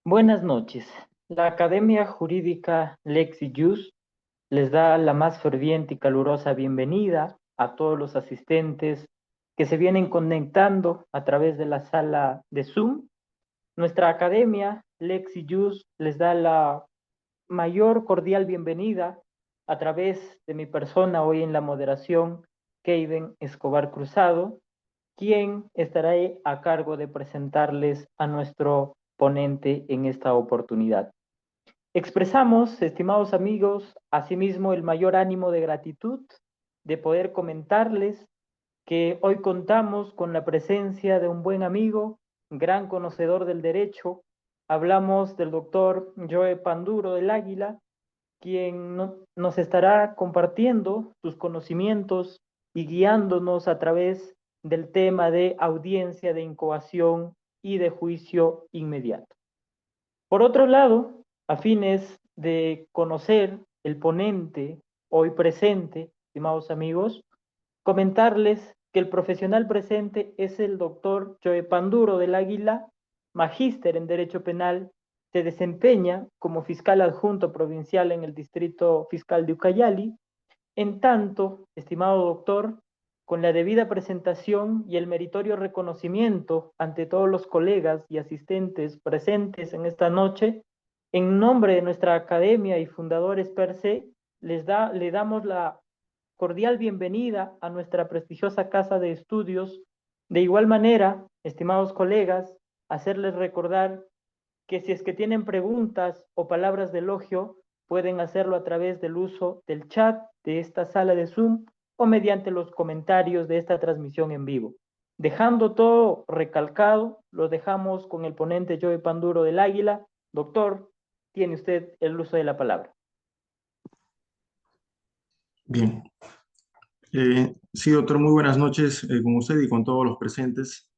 Buenas noches. La Academia Jurídica Lex y Jus les da la más ferviente y calurosa bienvenida a todos los asistentes que se vienen conectando a través de la sala de Zoom. Nuestra Academia Lex y Jus les da la mayor cordial bienvenida a través de mi persona hoy en la moderación, Keiden Escobar Cruzado, quien estará a cargo de presentarles a nuestro ponente en esta oportunidad. Expresamos, estimados amigos, asimismo el mayor ánimo de gratitud de poder comentarles que hoy contamos con la presencia de un buen amigo, gran conocedor del derecho. Hablamos del doctor Joe Panduro del Águila, quien nos estará compartiendo sus conocimientos y guiándonos a través del tema de audiencia de incoación y de juicio inmediato. Por otro lado, a fines de conocer el ponente hoy presente, estimados amigos, comentarles que el profesional presente es el doctor Joe Panduro del Águila, magíster en Derecho Penal, se desempeña como fiscal adjunto provincial en el Distrito Fiscal de Ucayali. En tanto, estimado doctor, con la debida presentación y el meritorio reconocimiento ante todos los colegas y asistentes presentes en esta noche, en nombre de nuestra academia y fundadores per se, le damos la cordial bienvenida a nuestra prestigiosa casa de estudios. De igual manera, estimados colegas, hacerles recordar que si es que tienen preguntas o palabras de elogio, pueden hacerlo a través del uso del chat de esta sala de Zoom o mediante los comentarios de esta transmisión en vivo. Dejando todo recalcado, lo dejamos con el ponente Joe Panduro del Águila. Doctor, tiene usted el uso de la palabra. Bien. Sí, doctor, muy buenas noches con usted y con todos los presentes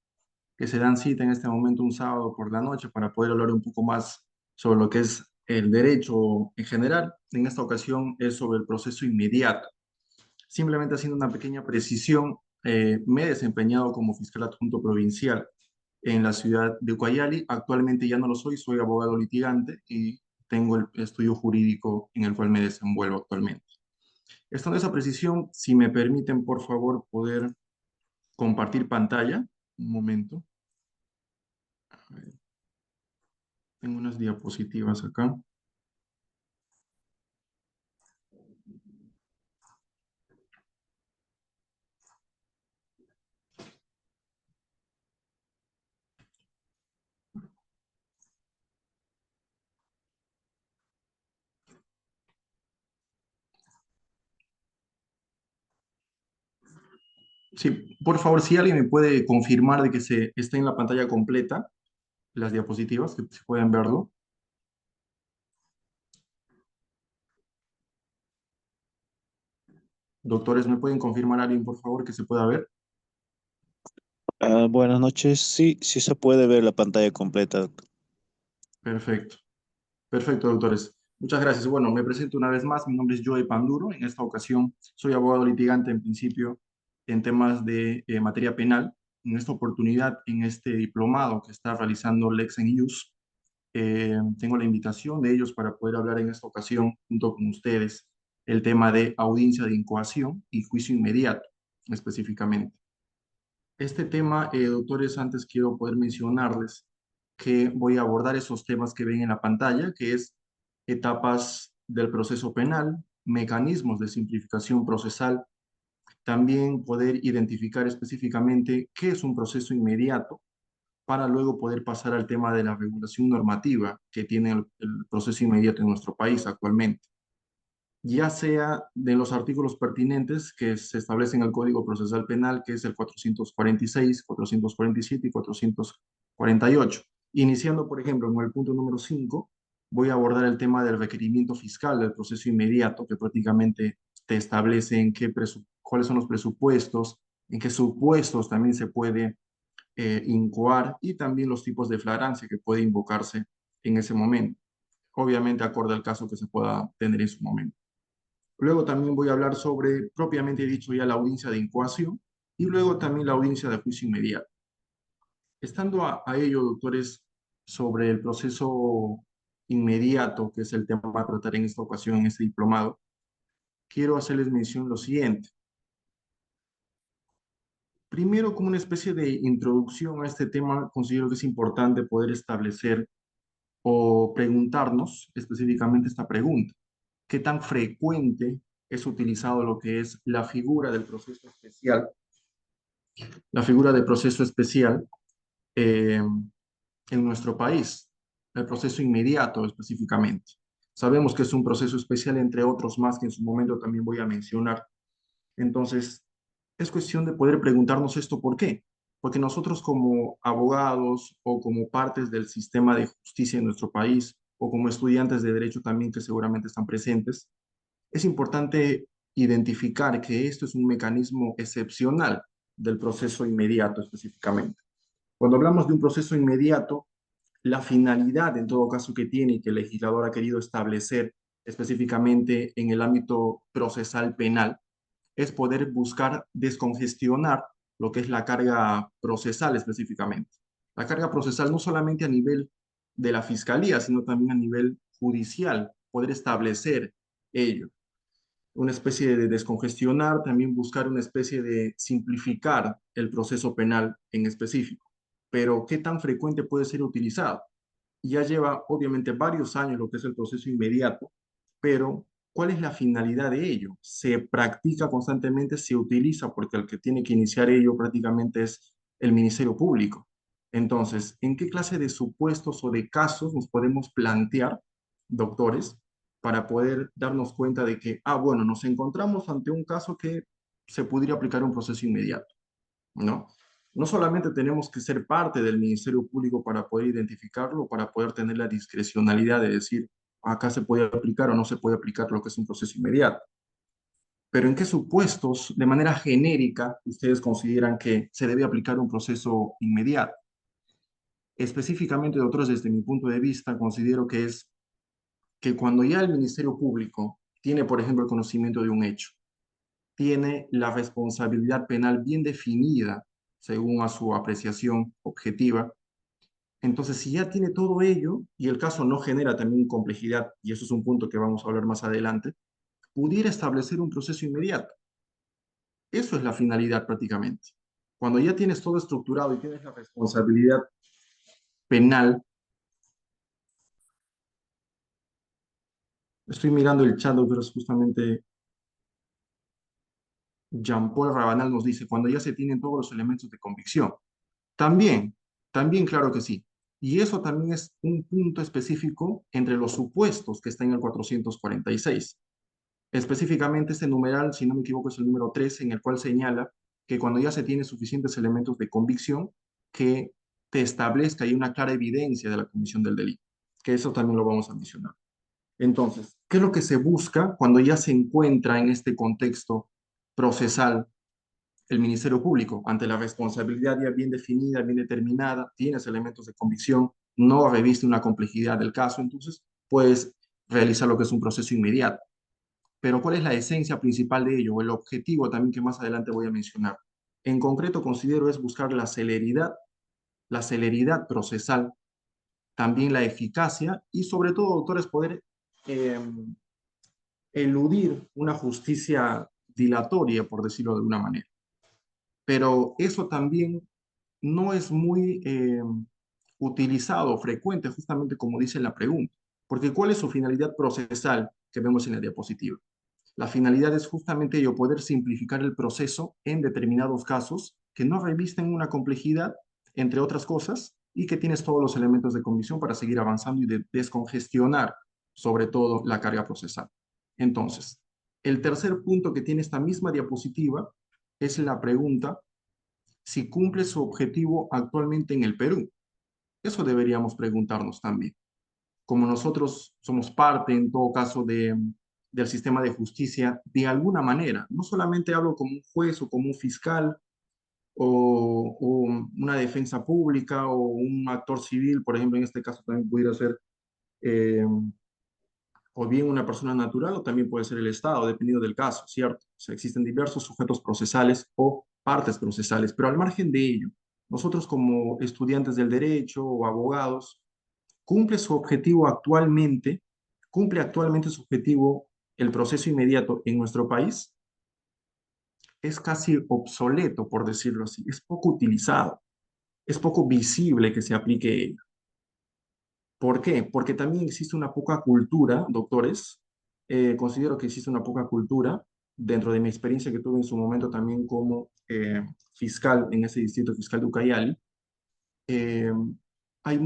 que se dan cita en este momento un sábado por la noche para poder hablar un poco más sobre lo que es el derecho en general. En esta ocasión es sobre el proceso inmediato. Simplemente haciendo una pequeña precisión, me he desempeñado como fiscal adjunto provincial en la ciudad de Ucayali. Actualmente ya no lo soy, soy abogado litigante y tengo el estudio jurídico en el cual me desenvuelvo actualmente. Estando esa precisión, si me permiten, por favor, poder compartir pantalla. Un momento. A ver, tengo unas diapositivas acá. Sí, por favor, si alguien me puede confirmar de que se está en la pantalla completa, las diapositivas, que se pueden verlo. Doctores, ¿me pueden confirmar alguien, por favor, que se pueda ver? Buenas noches. Sí, sí se puede ver la pantalla completa. Perfecto. Perfecto, doctores. Muchas gracias. Bueno, me presento una vez más. Mi nombre es Joey Panduro. En esta ocasión soy abogado litigante en principio en temas de materia penal. En esta oportunidad, en este diplomado que está realizando Lex Ius, tengo la invitación de ellos para poder hablar en esta ocasión junto con ustedes el tema de audiencia de incoación y juicio inmediato específicamente. Este tema, doctores, antes quiero poder mencionarles que voy a abordar esos temas que ven en la pantalla, que es etapas del proceso penal, mecanismos de simplificación procesal, también poder identificar específicamente qué es un proceso inmediato para luego poder pasar al tema de la regulación normativa que tiene el proceso inmediato en nuestro país actualmente, ya sea de los artículos pertinentes que se establecen en el Código Procesal Penal, que es el 446, 447 y 448. Iniciando, por ejemplo, en el punto número 5, voy a abordar el tema del requerimiento fiscal del proceso inmediato, que prácticamente te establece en cuáles son los presupuestos, en qué supuestos también se puede incoar y también los tipos de flagrancia que puede invocarse en ese momento, obviamente acorde al caso que se pueda tener en su momento. Luego también voy a hablar sobre, propiamente dicho, ya la audiencia de incoación y luego también la audiencia de juicio inmediato. Estando a ello, doctores, sobre el proceso inmediato, que es el tema a tratar en esta ocasión, en este diplomado, quiero hacerles mención lo siguiente. Primero, como una especie de introducción a este tema, considero que es importante poder establecer o preguntarnos específicamente esta pregunta. ¿Qué tan frecuente es utilizado lo que es la figura del proceso especial? La figura del proceso especial eh, en nuestro país, el proceso inmediato específicamente. Sabemos que es un proceso especial entre otros más que en su momento también voy a mencionar. Entonces, es cuestión de poder preguntarnos esto, ¿por qué? Porque nosotros como abogados o como partes del sistema de justicia en nuestro país o como estudiantes de derecho también que seguramente están presentes, es importante identificar que esto es un mecanismo excepcional del proceso inmediato específicamente. Cuando hablamos de un proceso inmediato, la finalidad en todo caso que tiene y que el legislador ha querido establecer específicamente en el ámbito procesal penal es poder buscar descongestionar lo que es la carga procesal específicamente. La carga procesal no solamente a nivel de la fiscalía, sino también a nivel judicial, poder establecer ello. Una especie de descongestionar, también buscar una especie de simplificar el proceso penal en específico. Pero, ¿qué tan frecuente puede ser utilizado? Ya lleva obviamente varios años lo que es el proceso inmediato, pero ¿cuál es la finalidad de ello? Se practica constantemente, se utiliza porque el que tiene que iniciar ello prácticamente es el Ministerio Público. Entonces, ¿en qué clase de supuestos o de casos nos podemos plantear, doctores, para poder darnos cuenta de que, bueno, nos encontramos ante un caso que se pudiera aplicar un proceso inmediato, ¿no? No solamente tenemos que ser parte del Ministerio Público para poder identificarlo, para poder tener la discrecionalidad de decir, acá se puede aplicar o no se puede aplicar lo que es un proceso inmediato. Pero ¿en qué supuestos, de manera genérica, ustedes consideran que se debe aplicar un proceso inmediato? Específicamente, doctores, desde mi punto de vista, considero que es que cuando ya el Ministerio Público tiene, por ejemplo, el conocimiento de un hecho, tiene la responsabilidad penal bien definida según a su apreciación objetiva. Entonces, si ya tiene todo ello y el caso no genera también complejidad, y eso es un punto que vamos a hablar más adelante, pudiera establecer un proceso inmediato. Eso es la finalidad prácticamente. Cuando ya tienes todo estructurado y tienes la responsabilidad penal, estoy mirando el chat, pero es justamente Jean-Paul Rabanal nos dice, cuando ya se tienen todos los elementos de convicción. También, también claro que sí. Y eso también es un punto específico entre los supuestos que está en el 446. Específicamente este numeral, si no me equivoco, es el número 3, en el cual señala que cuando ya se tiene suficientes elementos de convicción, que te establezca ahí una clara evidencia de la comisión del delito, que eso también lo vamos a mencionar. Entonces, ¿qué es lo que se busca cuando ya se encuentra en este contexto procesal el Ministerio Público, ante la responsabilidad ya bien definida, bien determinada, tienes elementos de convicción, no reviste una complejidad del caso, entonces puedes realizar lo que es un proceso inmediato? Pero ¿cuál es la esencia principal de ello? O el objetivo también que más adelante voy a mencionar. En concreto, considero es buscar la celeridad procesal, también la eficacia y sobre todo, doctores, poder eh, eludir una justicia dilatoria, por decirlo de alguna manera. Pero eso también no es muy utilizado, frecuente, justamente como dice la pregunta. Porque ¿cuál es su finalidad procesal que vemos en la diapositiva? La finalidad es justamente ello, poder simplificar el proceso en determinados casos que no revisten una complejidad, entre otras cosas, y que tienes todos los elementos de convicción para seguir avanzando y de descongestionar, sobre todo, la carga procesal. Entonces, el tercer punto que tiene esta misma diapositiva es la pregunta si cumple su objetivo actualmente en el Perú. Eso deberíamos preguntarnos también. Como nosotros somos parte, en todo caso, del sistema de justicia, de alguna manera, no solamente hablo como un juez o como un fiscal o una defensa pública o un actor civil, por ejemplo, en este caso también pudiera ser eh, o bien una persona natural o también puede ser el Estado, dependiendo del caso, ¿cierto? O sea, existen diversos sujetos procesales o partes procesales, pero al margen de ello, nosotros como estudiantes del derecho o abogados ¿Cumple su objetivo actualmente? ¿Cumple actualmente su objetivo el proceso inmediato en nuestro país? Es casi obsoleto, por decirlo así. Es poco utilizado. Es poco visible que se aplique ello. ¿Por qué? Porque también existe una poca cultura, doctores. Considero que existe una poca cultura dentro de mi experiencia que tuve en su momento también como fiscal en ese distrito fiscal de Ucayali. eh, Hay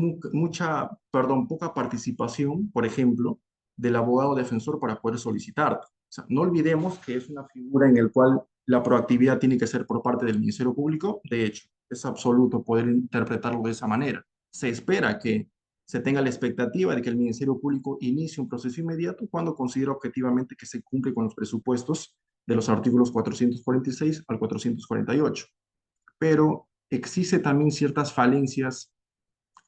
poca participación, por ejemplo, del abogado defensor para poder solicitar. O sea, no olvidemos que es una figura en la cual la proactividad tiene que ser por parte del Ministerio Público. De hecho, es absoluto poder interpretarlo de esa manera. Se espera que se tenga la expectativa de que el Ministerio Público inicie un proceso inmediato cuando considera objetivamente que se cumple con los presupuestos de los artículos 446 al 448. Pero existe también ciertas falencias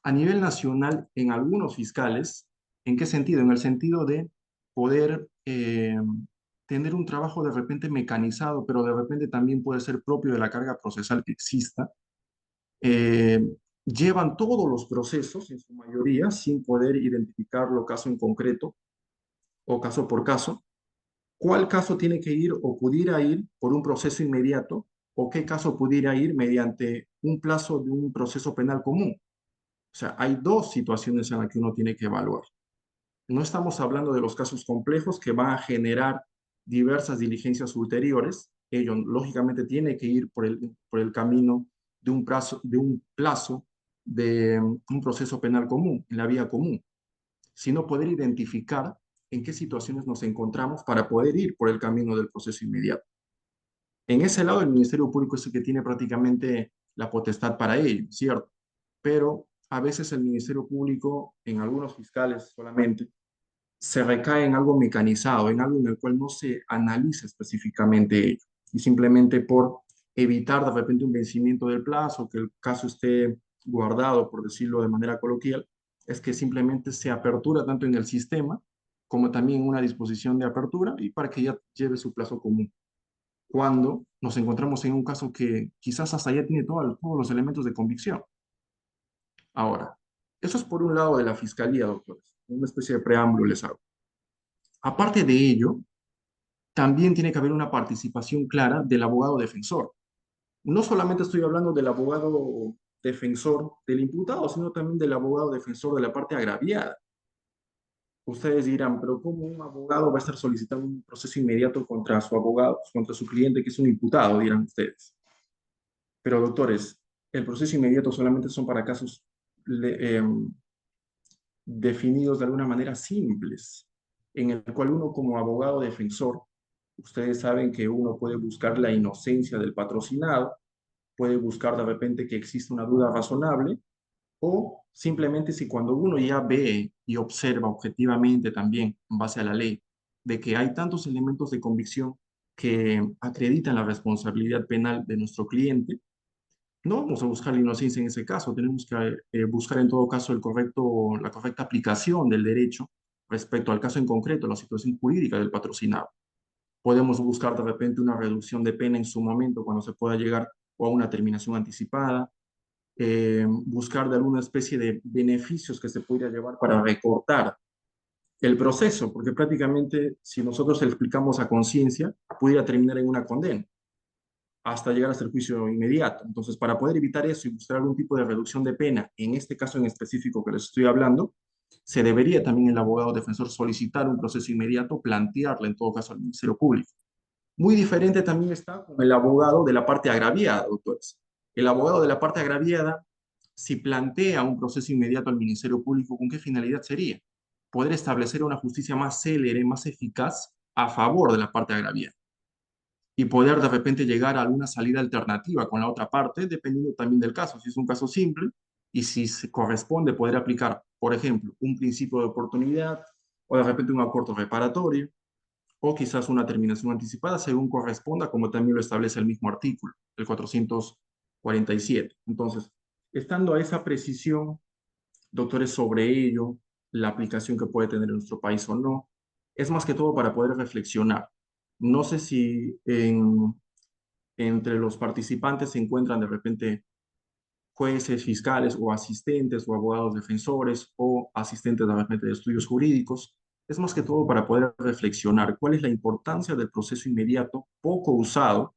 a nivel nacional en algunos fiscales. ¿En qué sentido? En el sentido de poder tener un trabajo de repente mecanizado, pero de repente también puede ser propio de la carga procesal que exista. Eh, Llevan todos los procesos, en su mayoría, sin poder identificarlo caso en concreto o caso por caso. ¿Cuál caso tiene que ir o pudiera ir por un proceso inmediato o qué caso pudiera ir mediante un plazo de un proceso penal común? O sea, hay dos situaciones en las que uno tiene que evaluar. No estamos hablando de los casos complejos que van a generar diversas diligencias ulteriores. Ello, lógicamente, tiene que ir por el camino de un plazo de un proceso penal común, en la vía común, sino poder identificar en qué situaciones nos encontramos para poder ir por el camino del proceso inmediato. En ese lado, el Ministerio Público es el que tiene prácticamente la potestad para ello, ¿cierto? Pero a veces el Ministerio Público, en algunos fiscales solamente, se recae en algo mecanizado, en algo en el cual no se analiza específicamente ello. Y simplemente por evitar de repente un vencimiento del plazo, que el caso esté guardado, por decirlo de manera coloquial, es que simplemente se apertura tanto en el sistema como también una disposición de apertura y para que ya lleve su plazo común. Cuando nos encontramos en un caso que quizás hasta ya tiene todos los elementos de convicción. Ahora, eso es por un lado de la fiscalía, doctores. Una especie de preámbulo les hago. Aparte de ello, también tiene que haber una participación clara del abogado defensor. No solamente estoy hablando del abogado defensor del imputado, sino también del abogado defensor de la parte agraviada. Ustedes dirán, pero ¿cómo un abogado va a estar solicitando un proceso inmediato contra su abogado, contra su cliente que es un imputado? Dirán ustedes. Pero doctores, el proceso inmediato solamente son para casos definidos de alguna manera simples, en el cual uno como abogado defensor, ustedes saben que uno puede buscar la inocencia del patrocinado, puede buscar de repente que existe una duda razonable, o simplemente si cuando uno ya ve y observa objetivamente también, en base a la ley, de que hay tantos elementos de convicción que acreditan la responsabilidad penal de nuestro cliente, no vamos a buscar la inocencia en ese caso, tenemos que buscar en todo caso la correcta aplicación del derecho respecto al caso en concreto, la situación jurídica del patrocinado. Podemos buscar de repente una reducción de pena en su momento cuando se pueda llegar o a una terminación anticipada, buscar de alguna especie de beneficios que se pudiera llevar para recortar el proceso, porque prácticamente si nosotros se lo explicamos a conciencia, pudiera terminar en una condena hasta llegar hasta el juicio inmediato. Entonces, para poder evitar eso y buscar algún tipo de reducción de pena, en este caso en específico que les estoy hablando, se debería también el abogado defensor solicitar un proceso inmediato, plantearle en todo caso al Ministerio Público. Muy diferente también está con el abogado de la parte agraviada, doctores. El abogado de la parte agraviada, si plantea un proceso inmediato al Ministerio Público, ¿con qué finalidad sería? Poder establecer una justicia más célere, más eficaz a favor de la parte agraviada y poder de repente llegar a alguna salida alternativa con la otra parte, dependiendo también del caso. Si es un caso simple y si se corresponde poder aplicar, por ejemplo, un principio de oportunidad o de repente un acuerdo reparatorio o quizás una terminación anticipada según corresponda, como también lo establece el mismo artículo, el 447. Entonces, estando a esa precisión, doctores, sobre ello, la aplicación que puede tener en nuestro país o no, es más que todo para poder reflexionar. No sé si entre los participantes se encuentran de repente jueces, fiscales o asistentes o abogados defensores o asistentes de estudios jurídicos. Es más que todo para poder reflexionar cuál es la importancia del proceso inmediato poco usado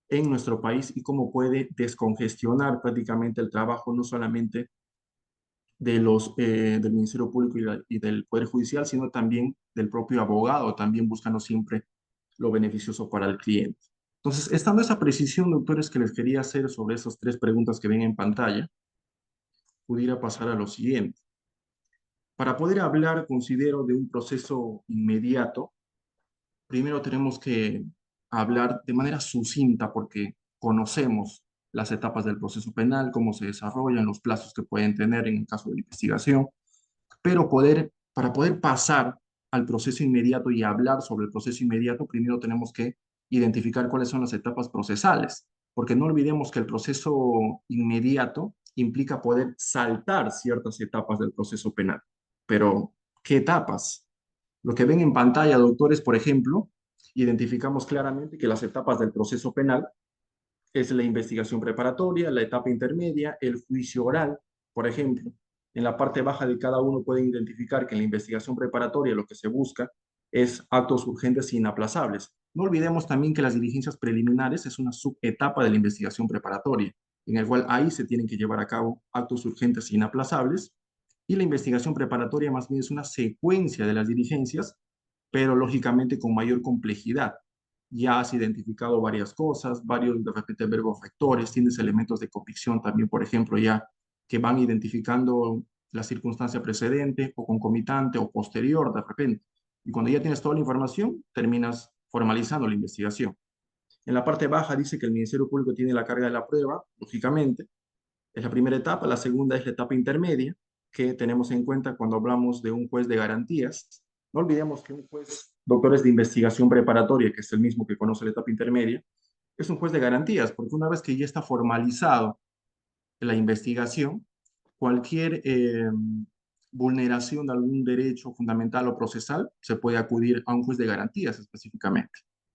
en nuestro país y cómo puede descongestionar prácticamente el trabajo no solamente del Ministerio Público y del Poder Judicial, sino también del propio abogado, también buscando siempre lo beneficioso para el cliente. Entonces, estando esa precisión, doctores, que les quería hacer sobre esas tres preguntas que ven en pantalla, pudiera pasar a lo siguiente. Para poder hablar, considero, de un proceso inmediato, primero tenemos que hablar de manera sucinta porque conocemos las etapas del proceso penal, cómo se desarrollan, los plazos que pueden tener en el caso de la investigación, pero para poder pasar al proceso inmediato y hablar sobre el proceso inmediato, primero tenemos que identificar cuáles son las etapas procesales, porque no olvidemos que el proceso inmediato implica poder saltar ciertas etapas del proceso penal. Pero, ¿qué etapas? Lo que ven en pantalla, doctores, por ejemplo, identificamos claramente que las etapas del proceso penal es la investigación preparatoria, la etapa intermedia, el juicio oral, por ejemplo. En la parte baja de cada uno pueden identificar que en la investigación preparatoria lo que se busca es actos urgentes e inaplazables. No olvidemos también que las diligencias preliminares es una subetapa de la investigación preparatoria, en el cual ahí se tienen que llevar a cabo actos urgentes e inaplazables, y la investigación preparatoria más bien es una secuencia de las diligencias, pero lógicamente con mayor complejidad. Ya has identificado varias cosas, varios de repente verbos rectores, tienes elementos de convicción también, por ejemplo, ya que van identificando la circunstancia precedente o concomitante o posterior de repente. Y cuando ya tienes toda la información, terminas formalizando la investigación. En la parte baja dice que el Ministerio Público tiene la carga de la prueba, lógicamente. Es la primera etapa. La segunda es la etapa intermedia, que tenemos en cuenta cuando hablamos de un juez de garantías. No olvidemos que un juez, doctores de investigación preparatoria, que es el mismo que conoce la etapa intermedia, es un juez de garantías, porque una vez que ya está formalizado la investigación, cualquier vulneración de algún derecho fundamental o procesal se puede acudir a un juez de garantías específicamente.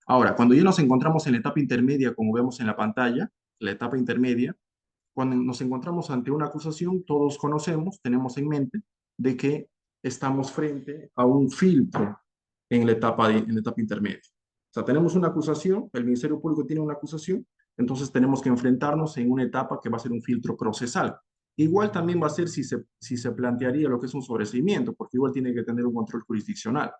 Ahora, cuando ya nos encontramos en la etapa intermedia, como vemos en la pantalla, la etapa intermedia, cuando nos encontramos ante una acusación, todos conocemos, tenemos en mente, de que estamos frente a un filtro en la etapa intermedia. O sea, tenemos una acusación, el Ministerio Público tiene una acusación, entonces tenemos que enfrentarnos en una etapa que va a ser un filtro procesal. Igual también va a ser si se plantearía lo que es un sobreseimiento, porque igual tiene que tener un control jurisdiccional.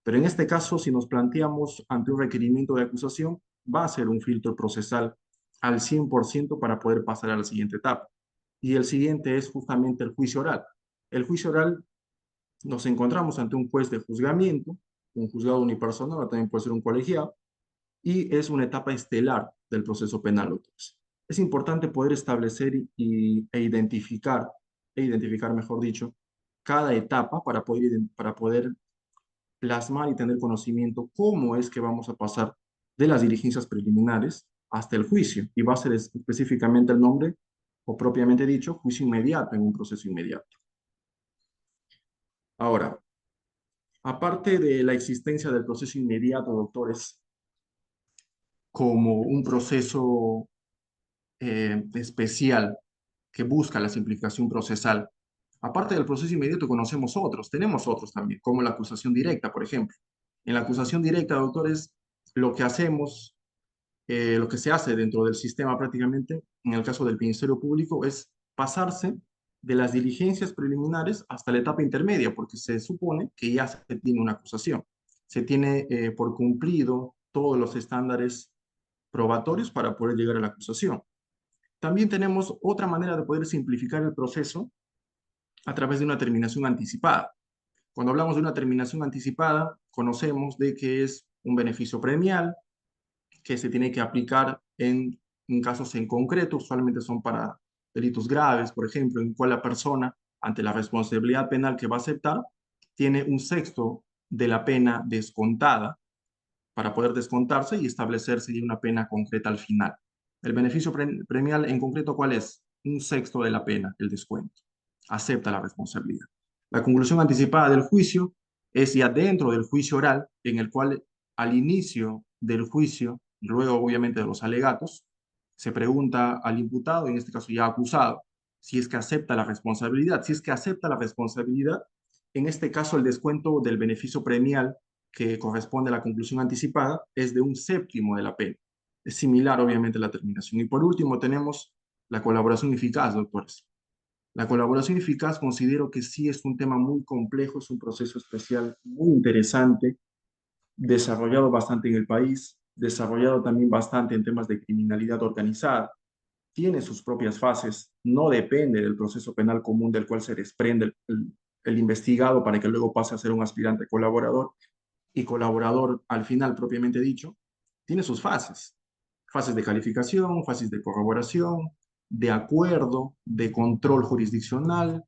Pero en este caso, si nos planteamos ante un requerimiento de acusación, va a ser un filtro procesal al 100% para poder pasar a la siguiente etapa. Y el siguiente es justamente el juicio oral. El juicio oral nos encontramos ante un juez de juzgamiento, un juzgado unipersonal, también puede ser un colegiado, y es una etapa estelar del proceso penal. Es importante poder establecer identificar, mejor dicho, cada etapa para poder plasmar y tener conocimiento cómo es que vamos a pasar de las diligencias preliminares hasta el juicio. Y va a ser específicamente el nombre, o propiamente dicho, juicio inmediato en un proceso inmediato. Ahora, aparte de la existencia del proceso inmediato, doctores, como un proceso especial que busca la simplificación procesal, aparte del proceso inmediato conocemos otros, tenemos otros también, como la acusación directa, por ejemplo. En la acusación directa, doctores, lo que hacemos, lo que se hace dentro del sistema prácticamente, en el caso del Ministerio Público, es pasarse de las diligencias preliminares hasta la etapa intermedia, porque se supone que ya se tiene una acusación. Se tiene por cumplido todos los estándares probatorios para poder llegar a la acusación. También tenemos otra manera de poder simplificar el proceso a través de una terminación anticipada. Cuando hablamos de una terminación anticipada, conocemos de que es un beneficio premial que se tiene que aplicar en casos en concreto, usualmente son para delitos graves, por ejemplo, en cual la persona, ante la responsabilidad penal que va a aceptar, tiene un sexto de la pena descontada para poder descontarse y establecerse una pena concreta al final. El beneficio premial en concreto, ¿cuál es? Un sexto de la pena, el descuento. Acepta la responsabilidad. La conclusión anticipada del juicio es ya dentro del juicio oral, en el cual al inicio del juicio, luego obviamente de los alegatos, Se pregunta al imputado, en este caso ya acusado, si es que acepta la responsabilidad. Si es que acepta la responsabilidad, en este caso el descuento del beneficio premial que corresponde a la conclusión anticipada es de 1/7 de la pena. Es similar, obviamente, a la terminación. Y por último tenemos la colaboración eficaz, doctores. La colaboración eficaz considero que sí es un tema muy complejo, es un proceso especial muy interesante, desarrollado bastante en el país, desarrollado también bastante en temas de criminalidad organizada. Tiene sus propias fases, no depende del proceso penal común del cual se desprende el investigado para que luego pase a ser un aspirante colaborador y colaborador al final propiamente dicho, tiene sus fases. Fases de calificación, fases de corroboración, de acuerdo, de control jurisdiccional,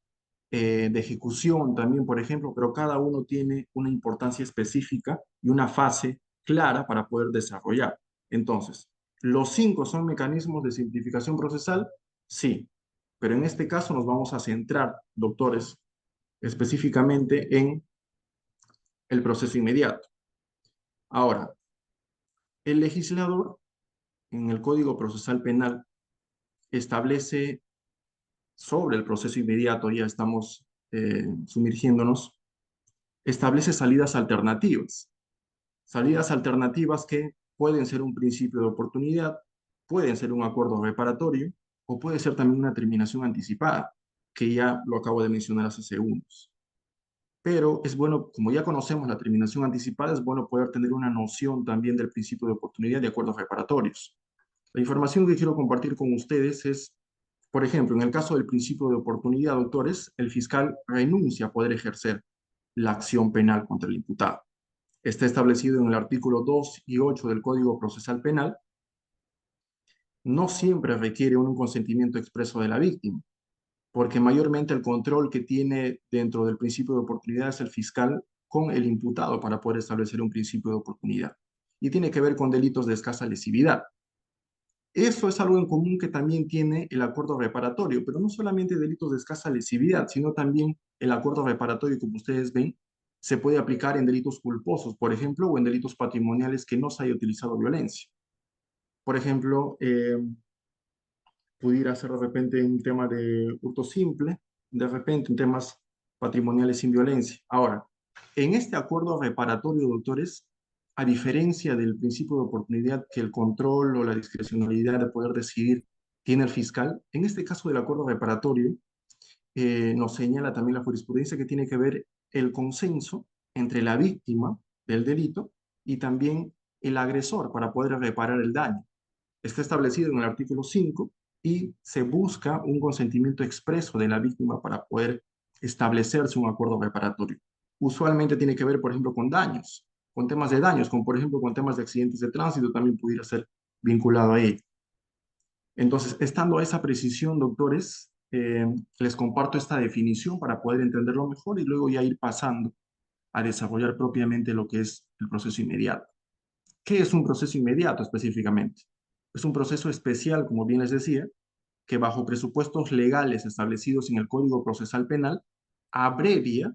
de ejecución también, por ejemplo, pero cada uno tiene una importancia específica y una fase clara para poder desarrollar. Entonces, ¿los 5 son mecanismos de simplificación procesal? Sí, pero en este caso nos vamos a centrar, doctores, específicamente en el proceso inmediato. Ahora, el legislador en el Código Procesal Penal establece sobre el proceso inmediato, ya estamos sumergiéndonos, establece salidas alternativas que pueden ser un principio de oportunidad, pueden ser un acuerdo reparatorio o puede ser también una terminación anticipada, que ya lo acabo de mencionar hace segundos. Pero es bueno, como ya conocemos la terminación anticipada, es bueno poder tener una noción también del principio de oportunidad de acuerdos reparatorios. La información que quiero compartir con ustedes es, por ejemplo, en el caso del principio de oportunidad, doctores, el fiscal renuncia a poder ejercer la acción penal contra el imputado. Está establecido en el artículo 2 y 8 del Código Procesal Penal. No siempre requiere un consentimiento expreso de la víctima, porque mayormente el control que tiene dentro del principio de oportunidad es el fiscal con el imputado para poder establecer un principio de oportunidad. Y tiene que ver con delitos de escasa lesividad. Eso es algo en común que también tiene el acuerdo reparatorio, pero no solamente delitos de escasa lesividad, sino también el acuerdo reparatorio, como ustedes ven, se puede aplicar en delitos culposos, por ejemplo, o en delitos patrimoniales que no se haya utilizado violencia. Por ejemplo, pudiera ser de repente un tema de hurto simple, de repente en temas patrimoniales sin violencia. Ahora, en este acuerdo reparatorio, doctores, a diferencia del principio de oportunidad que el control o la discrecionalidad de poder decidir tiene el fiscal, en este caso del acuerdo reparatorio, nos señala también la jurisprudencia que tiene que ver el consenso entre la víctima del delito y también el agresor para poder reparar el daño. Está establecido en el artículo 5 y se busca un consentimiento expreso de la víctima para poder establecerse un acuerdo reparatorio. Usualmente tiene que ver, por ejemplo, con daños, con temas de daños, como por ejemplo con temas de accidentes de tránsito, también pudiera ser vinculado a ello. Entonces, estando a esa precisión, doctores, les comparto esta definición para poder entenderlo mejor y luego ya ir pasando a desarrollar propiamente lo que es el proceso inmediato. ¿Qué es un proceso inmediato específicamente? Es un proceso especial, como bien les decía, que bajo presupuestos legales establecidos en el Código Procesal Penal, abrevia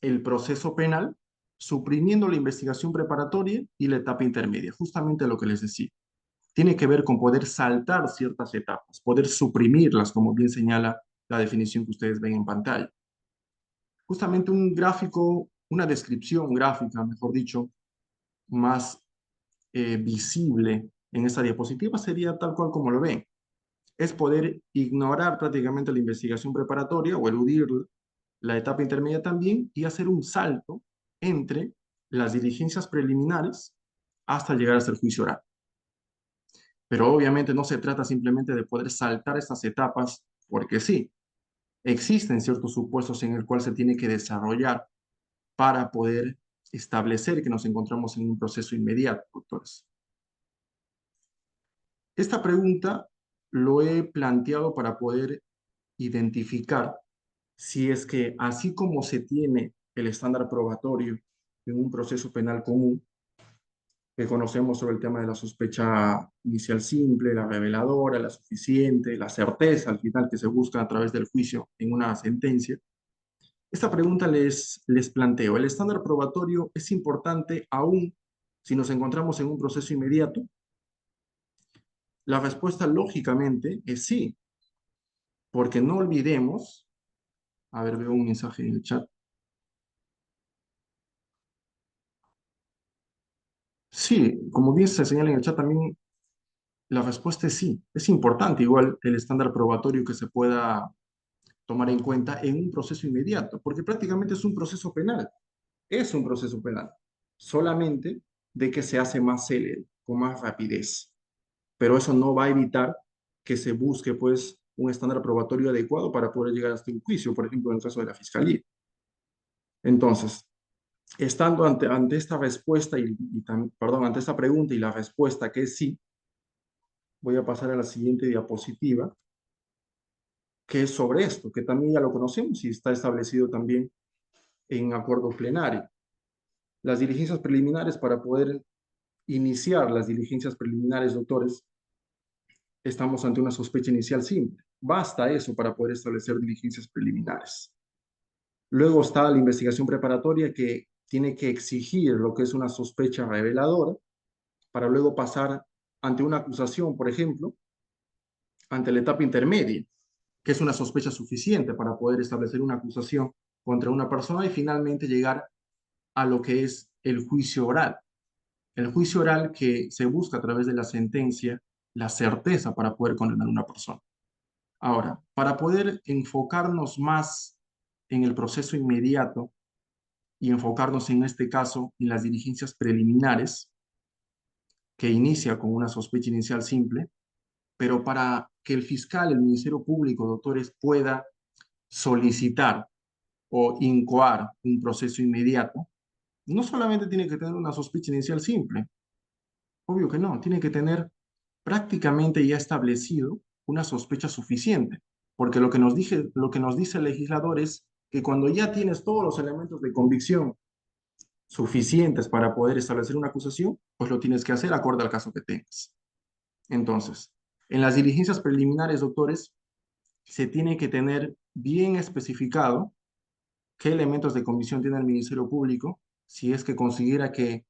el proceso penal, suprimiendo la investigación preparatoria y la etapa intermedia, justamente lo que les decía. Tiene que ver con poder saltar ciertas etapas, poder suprimirlas, como bien señala la definición que ustedes ven en pantalla. Justamente un gráfico, una descripción gráfica, mejor dicho, más visible en esta diapositiva sería tal cual como lo ven. Es poder ignorar prácticamente la investigación preparatoria o eludir la etapa intermedia también y hacer un salto entre las diligencias preliminares hasta llegar hasta el juicio oral. Pero obviamente no se trata simplemente de poder saltar estas etapas porque sí. Existen ciertos supuestos en el cual se tiene que desarrollar para poder establecer que nos encontramos en un proceso inmediato, doctores. Esta pregunta lo he planteado para poder identificar si es que así como se tiene el estándar probatorio en un proceso penal común, que conocemos sobre el tema de la sospecha inicial simple, la reveladora, la suficiente, la certeza al final que se busca a través del juicio en una sentencia. Esta pregunta les planteo. ¿El estándar probatorio es importante aún si nos encontramos en un proceso inmediato? La respuesta lógicamente es sí, porque no olvidemos, a ver, veo un mensaje en el chat. Sí, como bien se señala en el chat también, la respuesta es sí. Es importante igual el estándar probatorio que se pueda tomar en cuenta en un proceso inmediato, porque prácticamente es un proceso penal. Es un proceso penal, solamente de que se hace más célere, con más rapidez. Pero eso no va a evitar que se busque, pues, un estándar probatorio adecuado para poder llegar hasta un juicio, por ejemplo, en el caso de la fiscalía. Entonces, estando ante esta respuesta perdón, ante esta pregunta y la respuesta que es sí, voy a pasar a la siguiente diapositiva, que es sobre esto, que también ya lo conocemos y está establecido también en acuerdo plenario. Las diligencias preliminares, para poder iniciar las diligencias preliminares, doctores, estamos ante una sospecha inicial simple. Basta eso para poder establecer diligencias preliminares. Luego está la investigación preparatoria, que tiene que exigir lo que es una sospecha reveladora para luego pasar ante una acusación, por ejemplo, ante la etapa intermedia, que es una sospecha suficiente para poder establecer una acusación contra una persona y finalmente llegar a lo que es el juicio oral. El juicio oral que se busca a través de la sentencia, la certeza para poder condenar a una persona. Ahora, para poder enfocarnos más en el proceso inmediato y enfocarnos en este caso en las diligencias preliminares, que inicia con una sospecha inicial simple, pero para que el fiscal, el Ministerio Público, doctores, pueda solicitar o incoar un proceso inmediato, no solamente tiene que tener una sospecha inicial simple, obvio que no, tiene que tener prácticamente ya establecido una sospecha suficiente, porque lo que nos dice el legislador es que cuando ya tienes todos los elementos de convicción suficientes para poder establecer una acusación, pues lo tienes que hacer acorde al caso que tengas. Entonces, en las diligencias preliminares, doctores, se tiene que tener bien especificado qué elementos de convicción tiene el Ministerio Público, si es que considera que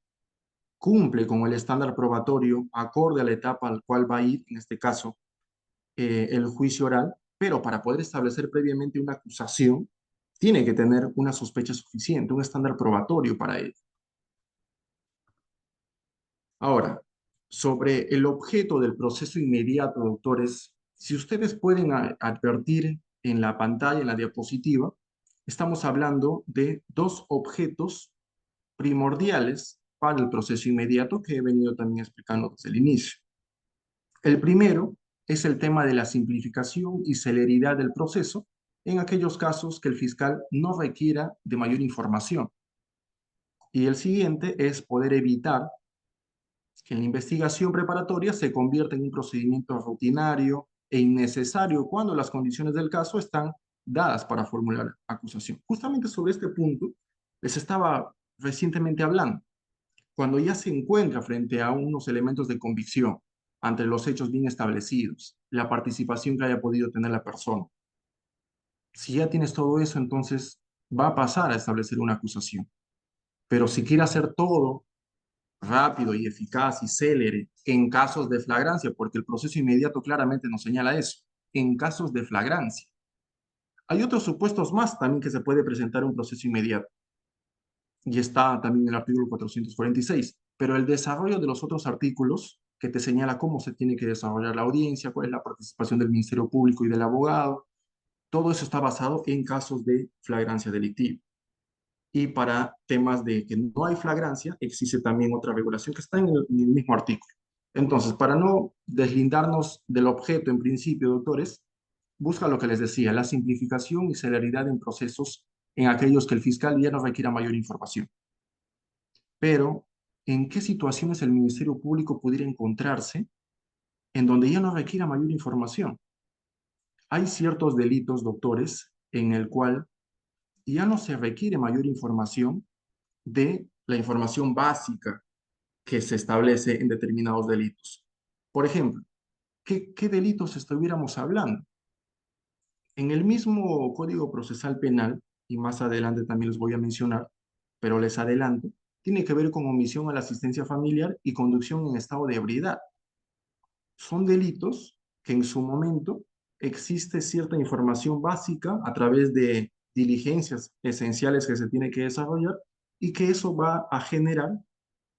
cumple con el estándar probatorio acorde a la etapa al cual va a ir, en este caso, el juicio oral, pero para poder establecer previamente una acusación, tiene que tener una sospecha suficiente, un estándar probatorio para ello. Ahora, sobre el objeto del proceso inmediato, doctores, si ustedes pueden advertir en la pantalla, en la diapositiva, estamos hablando de dos objetos primordiales para el proceso inmediato que he venido también explicando desde el inicio. El primero es el tema de la simplificación y celeridad del proceso en aquellos casos que el fiscal no requiera de mayor información. Y el siguiente es poder evitar que la investigación preparatoria se convierta en un procedimiento rutinario e innecesario cuando las condiciones del caso están dadas para formular acusación. Justamente sobre este punto les estaba recientemente hablando. Cuando ya se encuentra frente a unos elementos de convicción ante los hechos bien establecidos, la participación que haya podido tener la persona, si ya tienes todo eso, entonces va a pasar a establecer una acusación. Pero si quiere hacer todo rápido y eficaz y célere en casos de flagrancia, porque el proceso inmediato claramente nos señala eso, en casos de flagrancia. Hay otros supuestos más también que se puede presentar un proceso inmediato, y está también en el artículo 446, pero el desarrollo de los otros artículos que te señala cómo se tiene que desarrollar la audiencia, cuál es la participación del Ministerio Público y del abogado, todo eso está basado en casos de flagrancia delictiva. Y para temas de que no hay flagrancia, existe también otra regulación que está en el mismo artículo. Entonces, para no deslindarnos del objeto en principio, doctores, busca lo que les decía, la simplificación y celeridad en procesos en aquellos que el fiscal ya no requiera mayor información. Pero, ¿en qué situaciones el Ministerio Público pudiera encontrarse en donde ya no requiera mayor información? Hay ciertos delitos, doctores, en el cual ya no se requiere mayor información de la información básica que se establece en determinados delitos. Por ejemplo, ¿qué delitos estuviéramos hablando? En el mismo Código Procesal Penal, y más adelante también los voy a mencionar, pero les adelanto, tiene que ver con omisión a la asistencia familiar y conducción en estado de ebriedad. son delitos que en su momento existe cierta información básica a través de diligencias esenciales que se tiene que desarrollar y que eso va a generar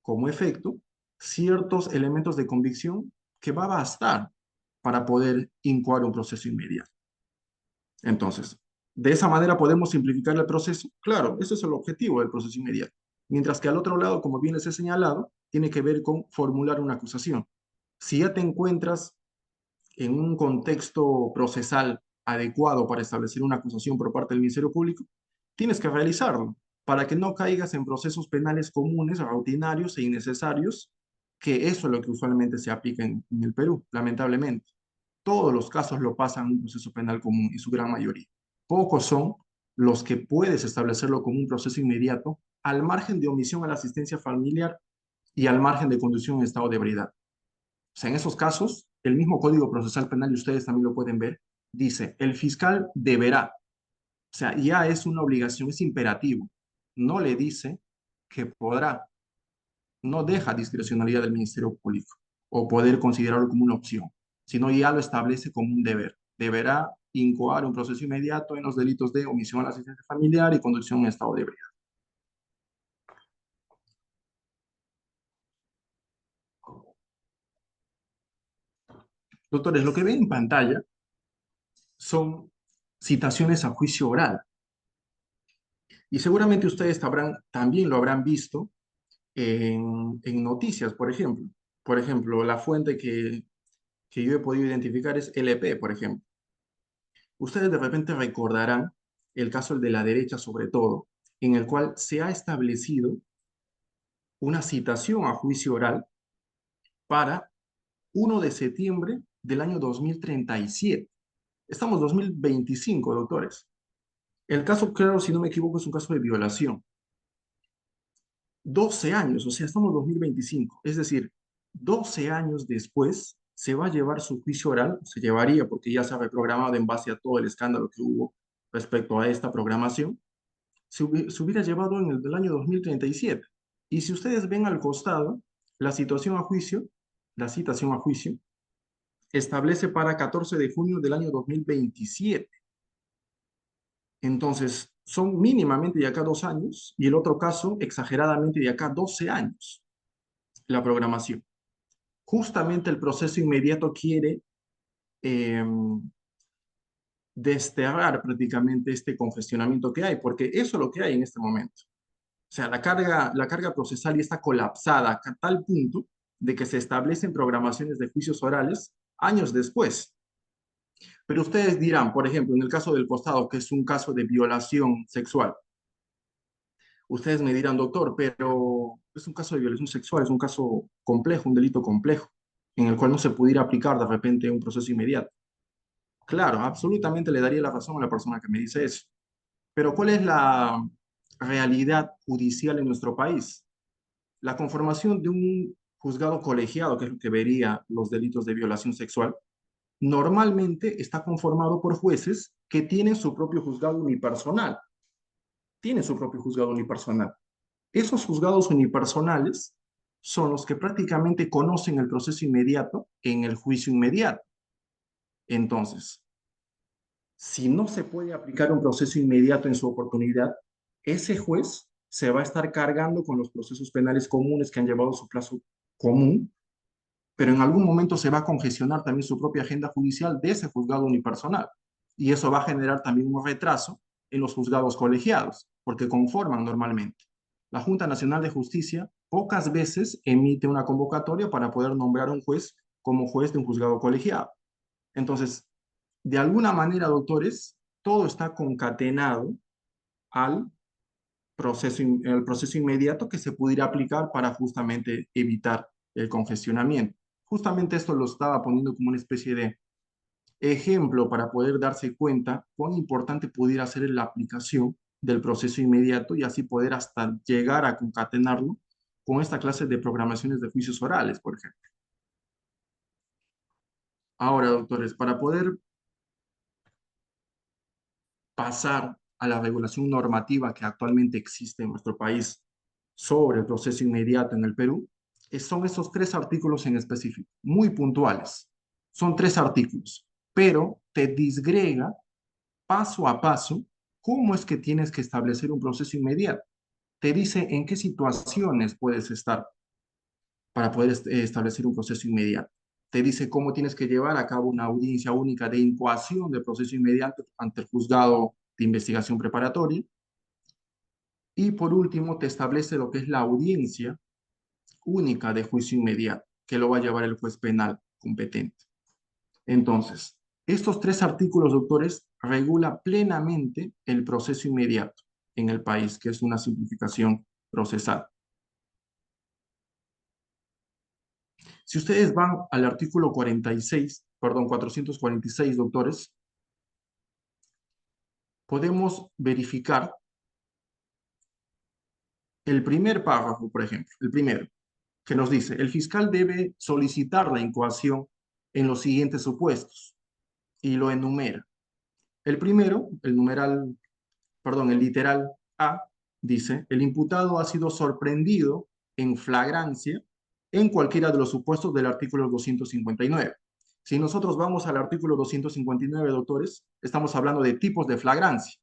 como efecto ciertos elementos de convicción que va a bastar para poder incoar un proceso inmediato. Entonces, de esa manera podemos simplificar el proceso. Claro, ese es el objetivo del proceso inmediato. Mientras que al otro lado, como bien les he señalado, tiene que ver con formular una acusación. Si ya te encuentras en un contexto procesal adecuado para establecer una acusación por parte del Ministerio Público, tienes que realizarlo para que no caigas en procesos penales comunes, rutinarios e innecesarios, que eso es lo que usualmente se aplica en el Perú, lamentablemente. Todos los casos lo pasan en un proceso penal común, en su gran mayoría. Pocos son los que puedes establecerlo como un proceso inmediato, al margen de omisión a la asistencia familiar y al margen de conducción en estado de ebriedad. O sea, en esos casos, el mismo Código Procesal Penal, y ustedes también lo pueden ver, dice, el fiscal deberá, o sea, ya es una obligación, es imperativo. No le dice que podrá, no deja discrecionalidad del Ministerio Público o poder considerarlo como una opción, sino ya lo establece como un deber. Deberá incoar un proceso inmediato en los delitos de omisión a la asistencia familiar y conducción en estado de ebriedad. Doctores, lo que ven en pantalla son citaciones a juicio oral. Y seguramente ustedes también lo habrán visto en noticias, por ejemplo. Por ejemplo, la fuente que yo he podido identificar es LP, por ejemplo. Ustedes de repente recordarán el caso de la derecha, sobre todo, en el cual se ha establecido una citación a juicio oral para 1 de septiembre del año 2037. Estamos 2025, doctores. El caso, claro, si no me equivoco, es un caso de violación. 12 años, o sea, estamos en 2025, es decir, 12 años después se va a llevar su juicio oral, se llevaría porque ya se ha reprogramado en base a todo el escándalo que hubo respecto a esta programación, se hubiera llevado en el del año 2037. Y si ustedes ven al costado, la situación a juicio, la citación a juicio, establece para 14 de junio del año 2027. Entonces, son mínimamente de acá 2 años y el otro caso exageradamente de acá 12 años la programación. Justamente el proceso inmediato quiere eh, desterrar prácticamente este congestionamiento que hay, porque eso es lo que hay en este momento. O sea, la carga procesal ya está colapsada a tal punto de que se establecen programaciones de juicios orales años después. Pero ustedes dirán, por ejemplo, en el caso del costado, que es un caso de violación sexual, ustedes me dirán, doctor, pero es un caso de violación sexual, es un caso complejo, un delito complejo, en el cual no se pudiera aplicar de repente un proceso inmediato. Claro, absolutamente le daría la razón a la persona que me dice eso. Pero ¿cuál es la realidad judicial en nuestro país? La conformación de un juzgado colegiado, que es lo que vería los delitos de violación sexual, normalmente está conformado por jueces que tienen su propio juzgado unipersonal. Tienen su propio juzgado unipersonal. Esos juzgados unipersonales son los que prácticamente conocen el proceso inmediato en el juicio inmediato. Entonces, si no se puede aplicar un proceso inmediato en su oportunidad, ese juez se va a estar cargando con los procesos penales comunes que han llevado su plazo común, pero en algún momento se va a congestionar también su propia agenda judicial de ese juzgado unipersonal. Y eso va a generar también un retraso en los juzgados colegiados, porque conforman normalmente. La Junta Nacional de Justicia pocas veces emite una convocatoria para poder nombrar a un juez como juez de un juzgado colegiado. Entonces, de alguna manera, doctores, todo está concatenado al el proceso inmediato que se pudiera aplicar para justamente evitar el congestionamiento. Justamente esto lo estaba poniendo como una especie de ejemplo para poder darse cuenta cuán importante pudiera ser la aplicación del proceso inmediato y así poder hasta llegar a concatenarlo con esta clase de programaciones de juicios orales, por ejemplo. Ahora, doctores, para poder pasar a la regulación normativa que actualmente existe en nuestro país sobre el proceso inmediato en el Perú, son esos 3 artículos en específico, muy puntuales. Son 3 artículos, pero te disgrega paso a paso cómo es que tienes que establecer un proceso inmediato. Te dice en qué situaciones puedes estar para poder establecer un proceso inmediato. Te dice cómo tienes que llevar a cabo una audiencia única de incoación de proceso inmediato ante el juzgado de investigación preparatoria. Y por último, te establece lo que es la audiencia única de juicio inmediato, que lo va a llevar el juez penal competente. Entonces, estos 3 artículos, doctores, regula plenamente el proceso inmediato en el país, que es una simplificación procesal. Si ustedes van al artículo 446, doctores, podemos verificar el primer párrafo, por ejemplo, el primero, que nos dice, el fiscal debe solicitar la incoación en los siguientes supuestos, y lo enumera. El primero, el literal A, dice, el imputado ha sido sorprendido en flagrancia en cualquiera de los supuestos del artículo 259. Si nosotros vamos al artículo 259, doctores, estamos hablando de tipos de flagrancia.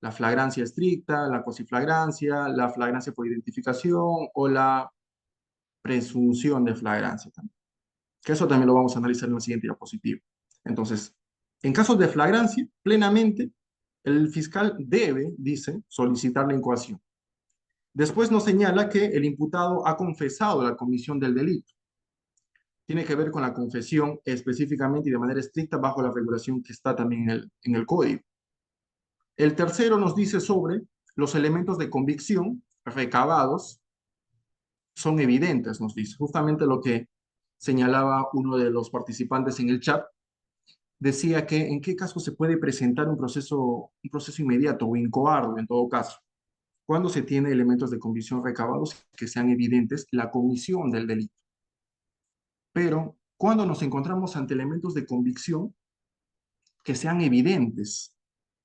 La flagrancia estricta, la cuasiflagrancia, la flagrancia por identificación o la presunción de flagrancia también. Que eso también lo vamos a analizar en la siguiente diapositiva. Entonces, en casos de flagrancia, plenamente, el fiscal debe, dice, solicitar la incoación. Después nos señala que el imputado ha confesado la comisión del delito. Tiene que ver con la confesión específicamente y de manera estricta bajo la regulación que está también en el código. El tercero nos dice sobre los elementos de convicción recabados son evidentes, nos dice. Justamente lo que señalaba uno de los participantes en el chat, decía que en qué caso se puede presentar un proceso inmediato o incoado en todo caso, cuando se tiene elementos de convicción recabados que sean evidentes la comisión del delito. Pero cuando nos encontramos ante elementos de convicción que sean evidentes,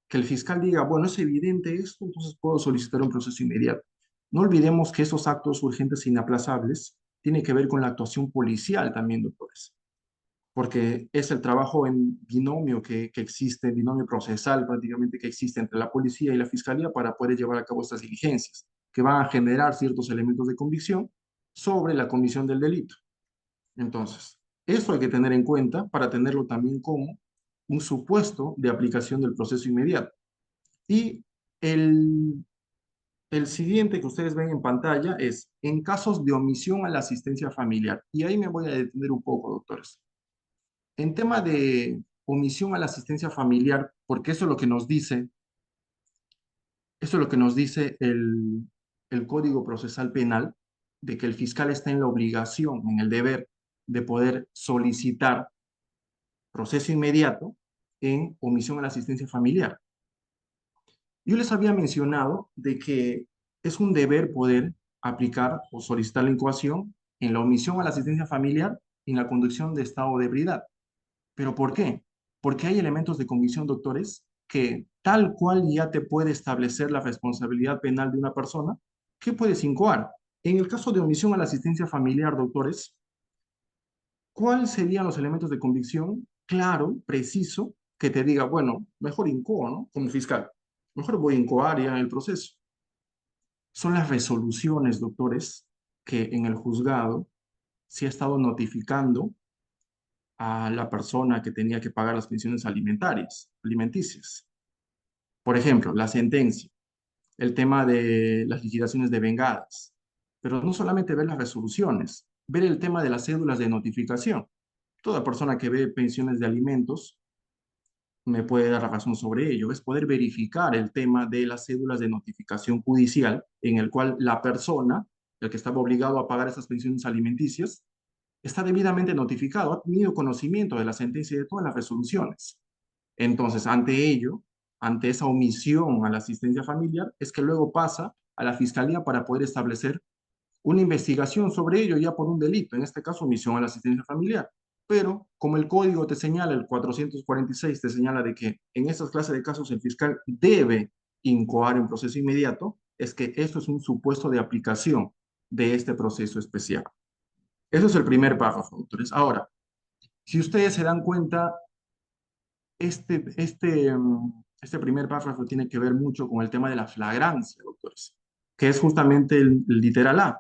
que el fiscal diga, bueno, es evidente esto, entonces puedo solicitar un proceso inmediato. No olvidemos que esos actos urgentes e inaplazables tienen que ver con la actuación policial también, doctores, porque es el trabajo en binomio que existe, binomio procesal prácticamente que existe entre la policía y la fiscalía para poder llevar a cabo estas diligencias, que van a generar ciertos elementos de convicción sobre la comisión del delito. Entonces, eso hay que tener en cuenta para tenerlo también como un supuesto de aplicación del proceso inmediato. Y el siguiente que ustedes ven en pantalla es en casos de omisión a la asistencia familiar. Y ahí me voy a detener un poco, doctores. En tema de omisión a la asistencia familiar, porque eso es lo que nos dice, el Código Procesal Penal, de que el fiscal está en la obligación, en el deber de poder solicitar proceso inmediato en omisión a la asistencia familiar. Yo les había mencionado de que es un deber poder aplicar o solicitar la incoación en la omisión a la asistencia familiar y en la conducción de estado de ebriedad. ¿Pero por qué? Porque hay elementos de convicción, doctores, que tal cual ya te puede establecer la responsabilidad penal de una persona, ¿qué puedes incoar? En el caso de omisión a la asistencia familiar, doctores, ¿cuáles serían los elementos de convicción? Claro, preciso, que te diga, bueno, mejor incoa, ¿no? Como fiscal. Mejor voy a incoar ya en el proceso. Son las resoluciones, doctores, que en el juzgado se ha estado notificando a la persona que tenía que pagar las pensiones alimenticias. Por ejemplo, la sentencia, el tema de las liquidaciones devengadas, pero no solamente ver las resoluciones, ver el tema de las cédulas de notificación. Toda persona que ve pensiones de alimentos me puede dar razón sobre ello, es poder verificar el tema de las cédulas de notificación judicial en el cual la persona, el que estaba obligado a pagar esas pensiones alimenticias, está debidamente notificado, ha tenido conocimiento de la sentencia y de todas las resoluciones. Entonces, ante ello, ante esa omisión a la asistencia familiar, es que luego pasa a la fiscalía para poder establecer una investigación sobre ello ya por un delito, en este caso omisión a la asistencia familiar. Pero como el código te señala, el 446 te señala de que en estas clases de casos el fiscal debe incoar en proceso inmediato, es que esto es un supuesto de aplicación de este proceso especial. Eso es el primer párrafo, doctores. Ahora, Si ustedes se dan cuenta, este primer párrafo tiene que ver mucho con el tema de la flagrancia, doctores, que es justamente el literal A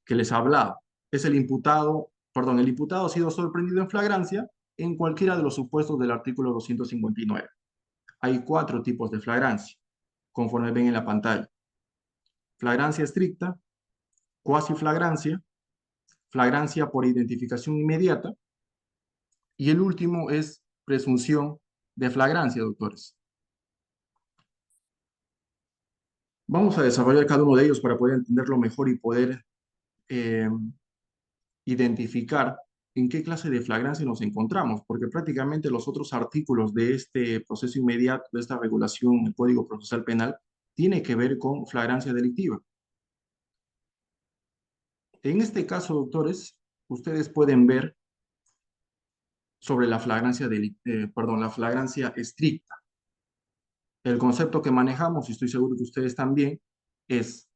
que les hablaba. Es el imputado ha sido sorprendido en flagrancia en cualquiera de los supuestos del artículo 259. Hay 4 tipos de flagrancia, conforme ven en la pantalla. Flagrancia estricta, cuasi flagrancia, flagrancia por identificación inmediata, y el último es presunción de flagrancia, doctores. Vamos a desarrollar cada uno de ellos para poder entenderlo mejor y poder identificar en qué clase de flagrancia nos encontramos, porque prácticamente los otros artículos de este proceso inmediato, de esta regulación del Código Procesal Penal, tiene que ver con flagrancia delictiva. En este caso, doctores, ustedes pueden ver sobre la flagrancia, la flagrancia estricta. El concepto que manejamos, y estoy seguro que ustedes también, es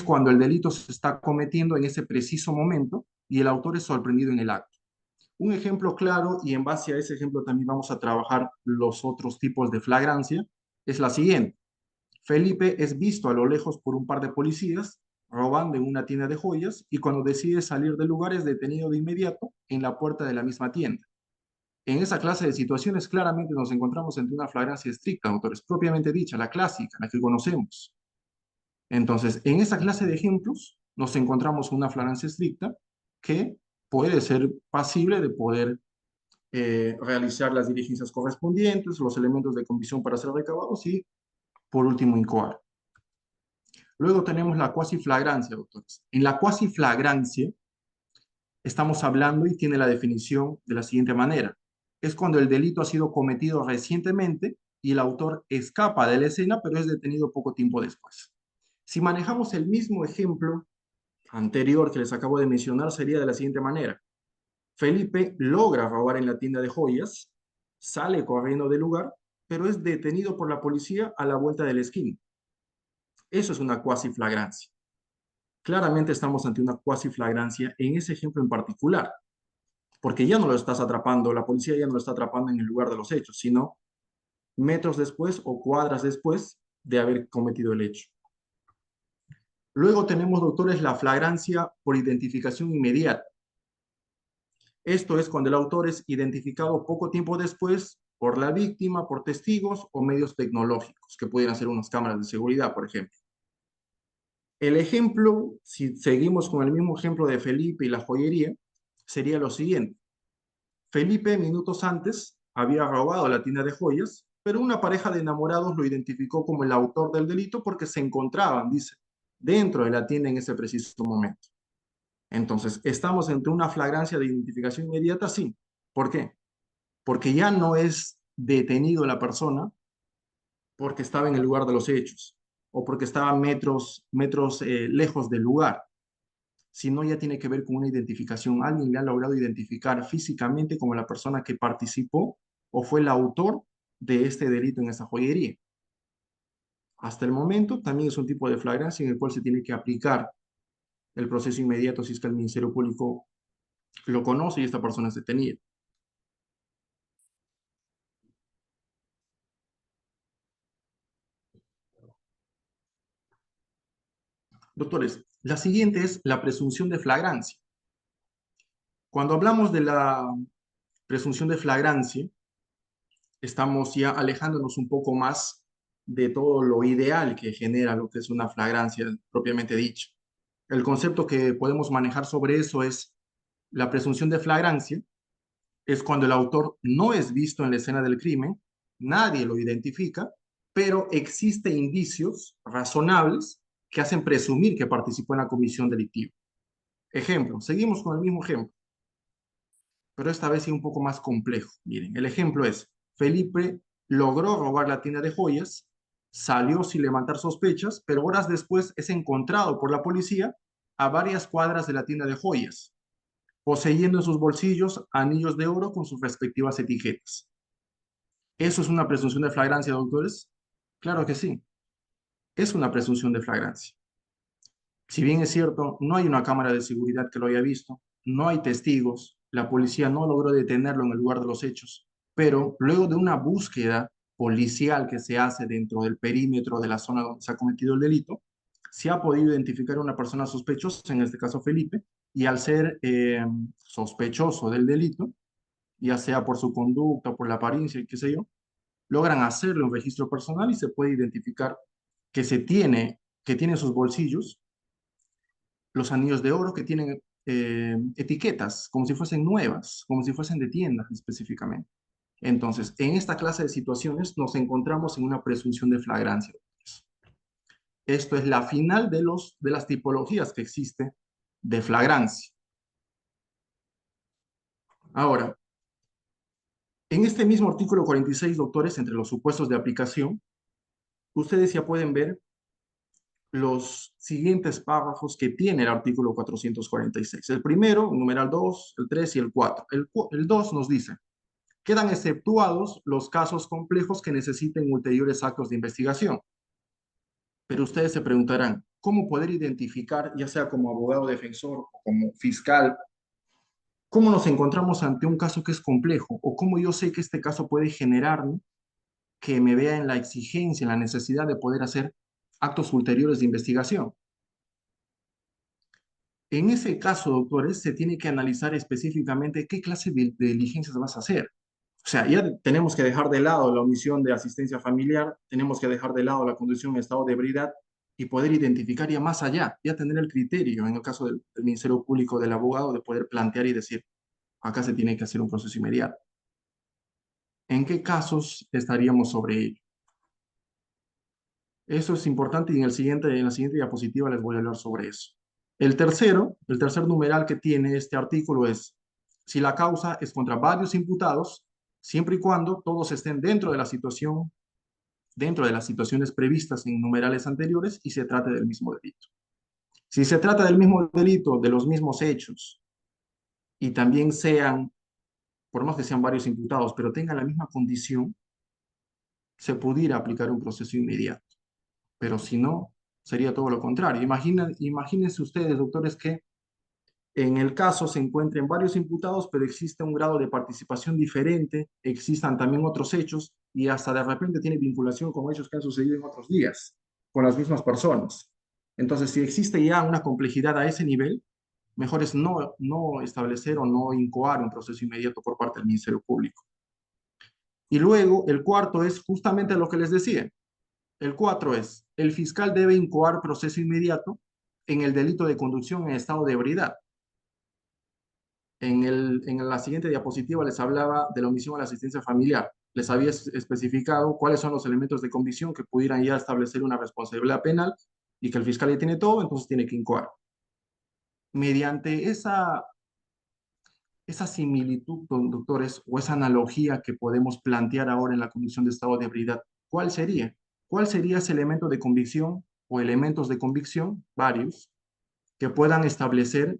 cuando el delito se está cometiendo en ese preciso momento y el autor es sorprendido en el acto. Un ejemplo claro, y en base a ese ejemplo también vamos a trabajar los otros tipos de flagrancia, es la siguiente. Felipe es visto a lo lejos por un par de policías robando en una tienda de joyas y cuando decide salir del lugar es detenido de inmediato en la puerta de la misma tienda. En esa clase de situaciones claramente nos encontramos ante una flagrancia estricta, doctores, propiamente dicha, la clásica, la que conocemos. Entonces, en esa clase de ejemplos nos encontramos una flagrancia estricta que puede ser pasible de poder realizar las diligencias correspondientes, los elementos de comisión para ser recabados y, por último, incoar. Luego tenemos la cuasiflagrancia, doctores. En la cuasiflagrancia estamos hablando y tiene la definición de la siguiente manera. Es cuando el delito ha sido cometido recientemente y el autor escapa de la escena, pero es detenido poco tiempo después. Si manejamos el mismo ejemplo anterior que les acabo de mencionar, sería de la siguiente manera. Felipe logra robar en la tienda de joyas, sale corriendo del lugar, pero es detenido por la policía a la vuelta de la esquina. Eso es una cuasiflagrancia. Claramente estamos ante una cuasiflagrancia en ese ejemplo en particular, porque ya no lo estás atrapando, la policía ya no lo está atrapando en el lugar de los hechos, sino metros después o cuadras después de haber cometido el hecho. Luego tenemos, doctores, la flagrancia por identificación inmediata. Esto es cuando el autor es identificado poco tiempo después por la víctima, por testigos o medios tecnológicos, que pueden ser unas cámaras de seguridad, por ejemplo. El ejemplo, si seguimos con el mismo ejemplo de Felipe y la joyería, sería lo siguiente. Felipe, minutos antes, había robado la tienda de joyas, pero una pareja de enamorados lo identificó como el autor del delito porque se encontraban, dice, dentro de la tienda en ese preciso momento. Entonces, ¿estamos ante una flagrancia de identificación inmediata? Sí. ¿Por qué? Porque ya no es detenido la persona porque estaba en el lugar de los hechos o porque estaba metros lejos del lugar, sino ya tiene que ver con una identificación. Alguien le ha logrado identificar físicamente como la persona que participó o fue el autor de este delito en esa joyería. Hasta el momento también es un tipo de flagrancia en el cual se tiene que aplicar el proceso inmediato si es que el Ministerio Público lo conoce y esta persona es detenida. Doctores, la siguiente es la presunción de flagrancia. Cuando hablamos de la presunción de flagrancia, estamos ya alejándonos un poco más de todo lo ideal que genera lo que es una flagrancia propiamente dicha. El concepto que podemos manejar sobre eso es la presunción de flagrancia, es cuando el autor no es visto en la escena del crimen, nadie lo identifica, pero existen indicios razonables que hacen presumir que participó en la comisión delictiva. Ejemplo, seguimos con el mismo ejemplo, pero esta vez sí un poco más complejo. Miren, el ejemplo es, Felipe logró robar la tienda de joyas, salió sin levantar sospechas, pero horas después es encontrado por la policía a varias cuadras de la tienda de joyas, poseyendo en sus bolsillos anillos de oro con sus respectivas etiquetas. ¿Eso es una presunción de flagrancia, doctores? Claro que sí, es una presunción de flagrancia. Si bien es cierto, no hay una cámara de seguridad que lo haya visto, no hay testigos, la policía no logró detenerlo en el lugar de los hechos, pero luego de una búsqueda policial que se hace dentro del perímetro de la zona donde se ha cometido el delito, se ha podido identificar a una persona sospechosa, en este caso Felipe, y al ser sospechoso del delito, ya sea por su conducta, por la apariencia, qué sé yo, logran hacerle un registro personal y se puede identificar que tiene en sus bolsillos los anillos de oro que tienen etiquetas, como si fuesen nuevas, como si fuesen de tiendas específicamente. Entonces, en esta clase de situaciones nos encontramos en una presunción de flagrancia. Esto es la final de las tipologías que existe de flagrancia. Ahora, en este mismo artículo 46, doctores, entre los supuestos de aplicación, ustedes ya pueden ver los siguientes párrafos que tiene el artículo 446. El primero, el numeral 2, el 3 y el 4. El 2 nos dice: quedan exceptuados los casos complejos que necesiten ulteriores actos de investigación. Pero ustedes se preguntarán, ¿cómo poder identificar, ya sea como abogado defensor o como fiscal, cómo nos encontramos ante un caso que es complejo? ¿O cómo yo sé que este caso puede generarme que me vea en la exigencia, en la necesidad de poder hacer actos ulteriores de investigación? En ese caso, doctores, se tiene que analizar específicamente qué clase de diligencias vas a hacer. O sea, ya tenemos que dejar de lado la omisión de asistencia familiar, tenemos que dejar de lado la conducción en estado de ebriedad y poder identificar ya más allá, ya tener el criterio, en el caso del Ministerio Público, del abogado, de poder plantear y decir, acá se tiene que hacer un proceso inmediato. ¿En qué casos estaríamos sobre ello? Eso es importante y en la siguiente diapositiva les voy a hablar sobre eso. El tercer numeral que tiene este artículo es si la causa es contra varios imputados, siempre y cuando todos estén dentro de la situación, dentro de las situaciones previstas en numerales anteriores y se trate del mismo delito. Si se trata del mismo delito, de los mismos hechos, y también sean, por más que sean varios imputados, pero tengan la misma condición, se pudiera aplicar un proceso inmediato. Pero si no, sería todo lo contrario. Imagínense ustedes, doctores, que en el caso se encuentren varios imputados, pero existe un grado de participación diferente, existan también otros hechos y hasta de repente tiene vinculación con hechos que han sucedido en otros días, con las mismas personas. Entonces, si existe ya una complejidad a ese nivel, mejor es no establecer o no incoar un proceso inmediato por parte del Ministerio Público. Y luego, el cuarto es justamente lo que les decía. El 4 es, el fiscal debe incoar proceso inmediato en el delito de conducción en estado de ebriedad. En la siguiente diapositiva les hablaba de la omisión a la asistencia familiar. Les había especificado cuáles son los elementos de convicción que pudieran ya establecer una responsabilidad penal y que el fiscal ya tiene todo, entonces tiene que incoar. Mediante esa similitud, doctores, o esa analogía que podemos plantear ahora en la condición de estado de ebriedad, ¿cuál sería? ¿Cuál sería ese elemento de convicción o elementos de convicción, varios, que puedan establecer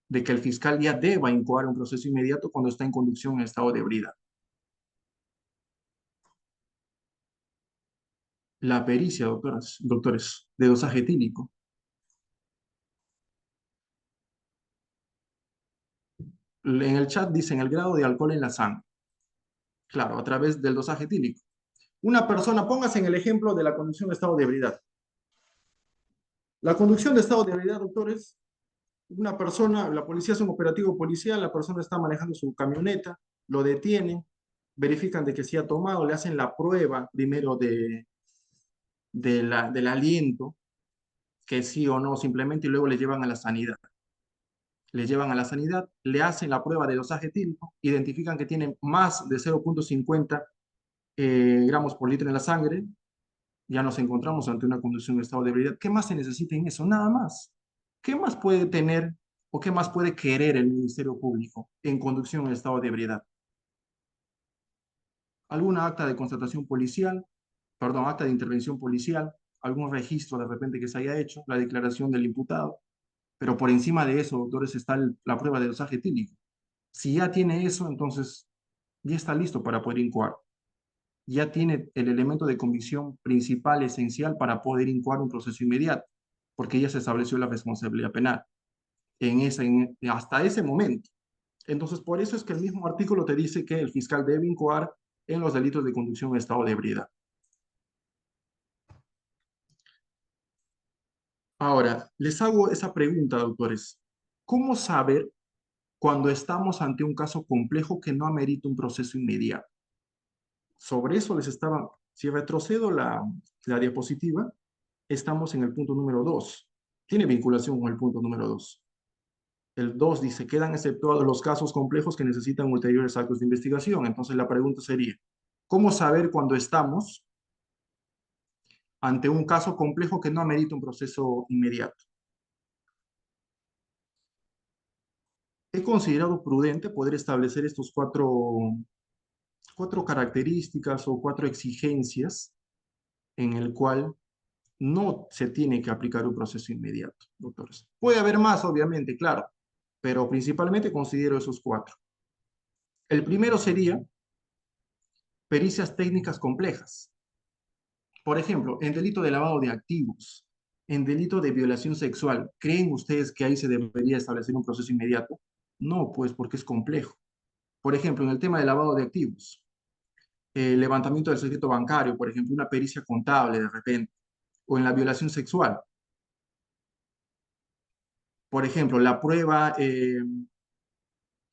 de que el fiscal ya deba incoar un proceso inmediato cuando está en conducción en estado de ebriedad? La pericia, doctores, de dosaje etílico. En el chat dicen el grado de alcohol en la sangre. Claro, a través del dosaje etílico. Una persona, póngase en el ejemplo de la conducción de estado de ebriedad. La conducción de estado de ebriedad, doctores, una persona, la policía hace un operativo policial, la persona está manejando su camioneta, lo detienen, verifican de que sí ha tomado, le hacen la prueba primero del aliento, que sí o no simplemente, y luego le llevan a la sanidad. Le llevan a la sanidad, le hacen la prueba de dosaje etílico, identifican que tiene más de 0,50 gramos por litro en la sangre, ya nos encontramos ante una conducción de estado de ebriedad. ¿Qué más se necesita en eso? Nada más. ¿Qué más puede tener o qué más puede querer el Ministerio Público en conducción en estado de ebriedad? ¿Alguna acta de constatación policial? Perdón, acta de intervención policial, algún registro de repente que se haya hecho, la declaración del imputado, pero por encima de eso, doctores, está la prueba de dosaje etílico. Si ya tiene eso, entonces ya está listo para poder incoar. Ya tiene el elemento de convicción principal, esencial, para poder incoar un proceso inmediato, porque ya se estableció la responsabilidad penal hasta ese momento. Entonces, por eso es que el mismo artículo te dice que el fiscal debe incoar en los delitos de conducción en estado de ebriedad. Ahora, les hago esa pregunta, doctores. ¿Cómo saber cuando estamos ante un caso complejo que no amerita un proceso inmediato? Sobre eso les estaba, si retrocedo la diapositiva, estamos en el punto número 2. Tiene vinculación con el punto número 2. El 2 dice, quedan exceptuados los casos complejos que necesitan ulteriores actos de investigación. Entonces la pregunta sería, ¿cómo saber cuando estamos ante un caso complejo que no amerita un proceso inmediato? He considerado prudente poder establecer estos cuatro características o cuatro exigencias en el cual no se tiene que aplicar un proceso inmediato, doctores. Puede haber más, obviamente, claro, pero principalmente considero esos cuatro. El primero sería pericias técnicas complejas. Por ejemplo, en delito de lavado de activos, en delito de violación sexual, ¿creen ustedes que ahí se debería establecer un proceso inmediato? No, pues porque es complejo. Por ejemplo, en el tema de lavado de activos, levantamiento del secreto bancario, por ejemplo, una pericia contable de repente, o en la violación sexual. Por ejemplo, la prueba de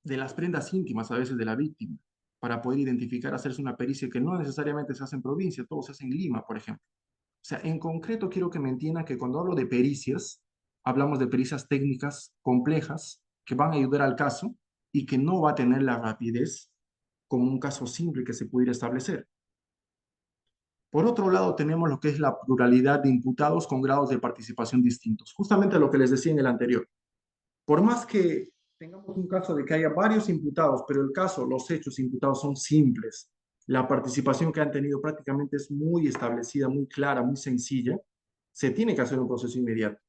las prendas íntimas a veces de la víctima, para poder identificar, hacerse una pericia que no necesariamente se hace en provincia, todo se hace en Lima, por ejemplo. O sea, en concreto quiero que me entiendan que cuando hablo de pericias, hablamos de pericias técnicas complejas que van a ayudar al caso y que no va a tener la rapidez como un caso simple que se pudiera establecer. Por otro lado, tenemos lo que es la pluralidad de imputados con grados de participación distintos. Justamente lo que les decía en el anterior. Por más que tengamos un caso de que haya varios imputados, pero el caso, los hechos imputados son simples, la participación que han tenido prácticamente es muy establecida, muy clara, muy sencilla, se tiene que hacer un proceso inmediato.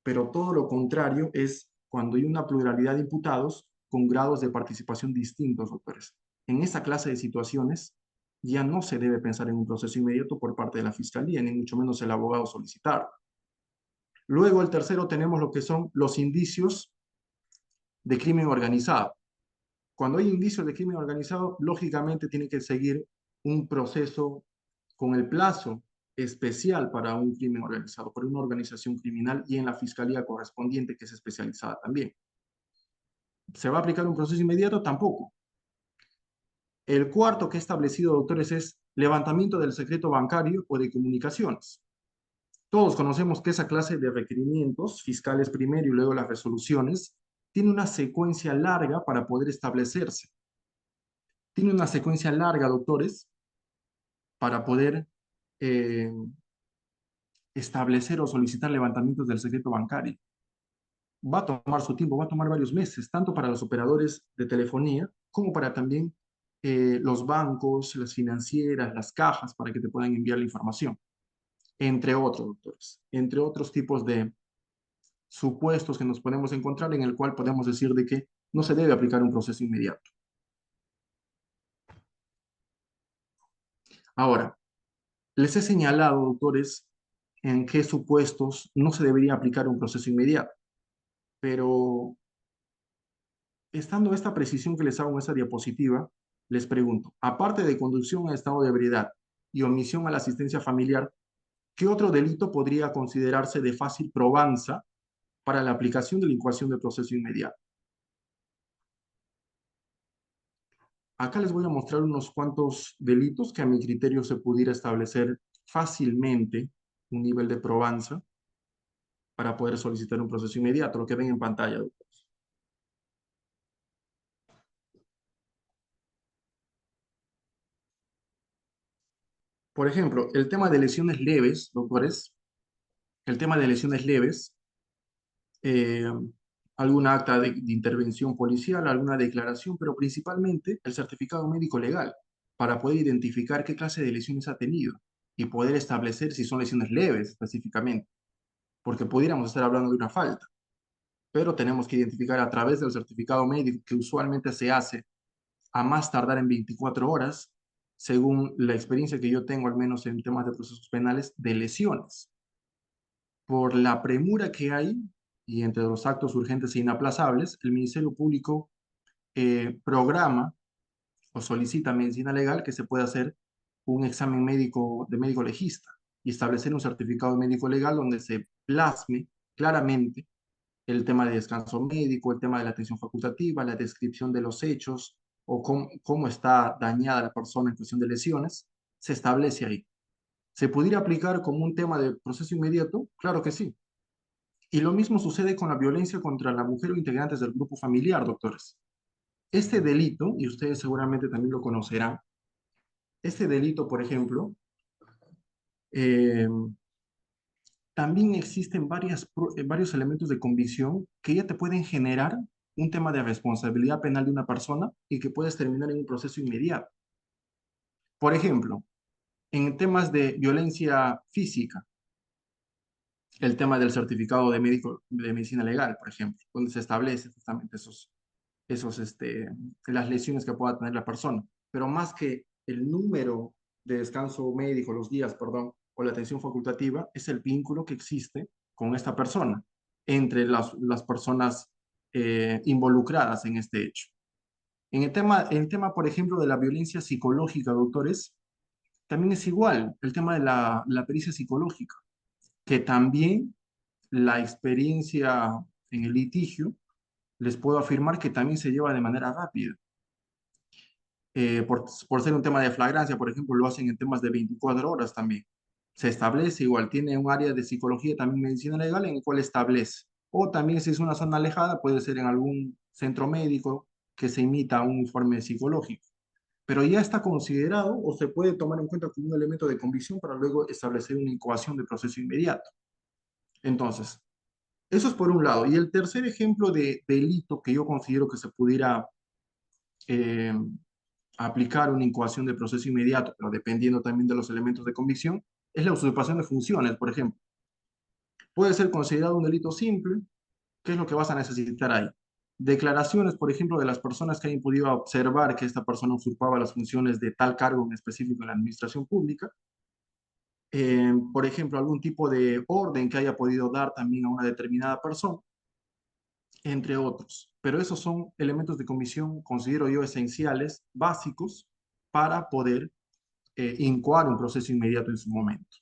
Pero todo lo contrario es cuando hay una pluralidad de imputados con grados de participación distintos, doctores. En esa clase de situaciones ya no se debe pensar en un proceso inmediato por parte de la fiscalía, ni mucho menos el abogado solicitar. Luego, el tercero, tenemos lo que son los indicios de crimen organizado. Cuando hay indicios de crimen organizado, lógicamente tiene que seguir un proceso con el plazo especial para un crimen organizado, por una organización criminal y en la fiscalía correspondiente, que es especializada también. ¿Se va a aplicar un proceso inmediato? Tampoco. El cuarto que he establecido, doctores, es levantamiento del secreto bancario o de comunicaciones. Todos conocemos que esa clase de requerimientos, fiscales primero y luego las resoluciones, tiene una secuencia larga para poder establecerse. Tiene una secuencia larga, doctores, para poder eh, establecer o solicitar levantamientos del secreto bancario. Va a tomar su tiempo, va a tomar varios meses, tanto para los operadores de telefonía como para también los bancos, las financieras, las cajas, para que te puedan enviar la información, entre otros, doctores, entre otros tipos de supuestos que nos podemos encontrar en el cual podemos decir de que no se debe aplicar un proceso inmediato. Ahora, les he señalado, doctores, en qué supuestos no se debería aplicar un proceso inmediato, pero estando esta precisión que les hago en esa diapositiva, les pregunto, aparte de conducción a estado de ebriedad y omisión a la asistencia familiar, ¿qué otro delito podría considerarse de fácil probanza para la aplicación de la incoación de proceso inmediato? Acá les voy a mostrar unos cuantos delitos que a mi criterio se pudiera establecer fácilmente un nivel de probanza para poder solicitar un proceso inmediato, lo que ven en pantalla, doctores. Por ejemplo, el tema de lesiones leves, doctores, el tema de lesiones leves, eh, alguna acta de intervención policial, alguna declaración, pero principalmente el certificado médico legal para poder identificar qué clase de lesiones ha tenido y poder establecer si son lesiones leves específicamente, porque pudiéramos estar hablando de una falta, pero tenemos que identificar a través del certificado médico, que usualmente se hace a más tardar en 24 horas, según la experiencia que yo tengo, al menos en temas de procesos penales, de lesiones. Por la premura que hay y entre los actos urgentes e inaplazables, el Ministerio Público programa o solicita medicina legal que se pueda hacer un examen médico de médico legista y establecer un certificado médico legal donde se plasme claramente el tema de descanso médico, el tema de la atención facultativa, la descripción de los hechos o cómo está dañada la persona en cuestión de lesiones, se establece ahí. ¿Se pudiera aplicar como un tema de proceso inmediato? Claro que sí. Y lo mismo sucede con la violencia contra la mujer o integrantes del grupo familiar, doctores. Este delito, y ustedes seguramente también lo conocerán, este delito, por ejemplo, eh, también existen varios elementos de convicción que ya te pueden generar un tema de responsabilidad penal de una persona y que puedes terminar en un proceso inmediato. Por ejemplo, en temas de violencia física, el tema del certificado de médico de medicina legal, por ejemplo, donde se establece justamente las lesiones que pueda tener la persona. Pero más que el número de descanso médico, los días, perdón, o la atención facultativa, es el vínculo que existe con esta persona, entre las personas involucradas en este hecho. En el tema, por ejemplo, de la violencia psicológica, doctores, también es igual, el tema de la pericia psicológica, que también la experiencia en el litigio, les puedo afirmar que también se lleva de manera rápida. Por ser un tema de flagrancia, por ejemplo, lo hacen en temas de 24 horas también. Se establece igual, tiene un área de psicología, también medicina legal, en el cual establece. O también si es una zona alejada, puede ser en algún centro médico que se imita un informe psicológico. Pero ya está considerado o se puede tomar en cuenta como un elemento de convicción para luego establecer una incoación de proceso inmediato. Entonces, eso es por un lado. Y el tercer ejemplo de delito que yo considero que se pudiera eh, aplicar una incoación de proceso inmediato, pero dependiendo también de los elementos de convicción, es la usurpación de funciones, por ejemplo. Puede ser considerado un delito simple. ¿Qué es lo que vas a necesitar ahí? Declaraciones, por ejemplo, de las personas que hayan podido observar que esta persona usurpaba las funciones de tal cargo en específico en la administración pública. Por ejemplo, algún tipo de orden que haya podido dar también a una determinada persona, entre otros. Pero esos son elementos de comisión, considero yo, esenciales, básicos, para poder incoar un proceso inmediato en su momento.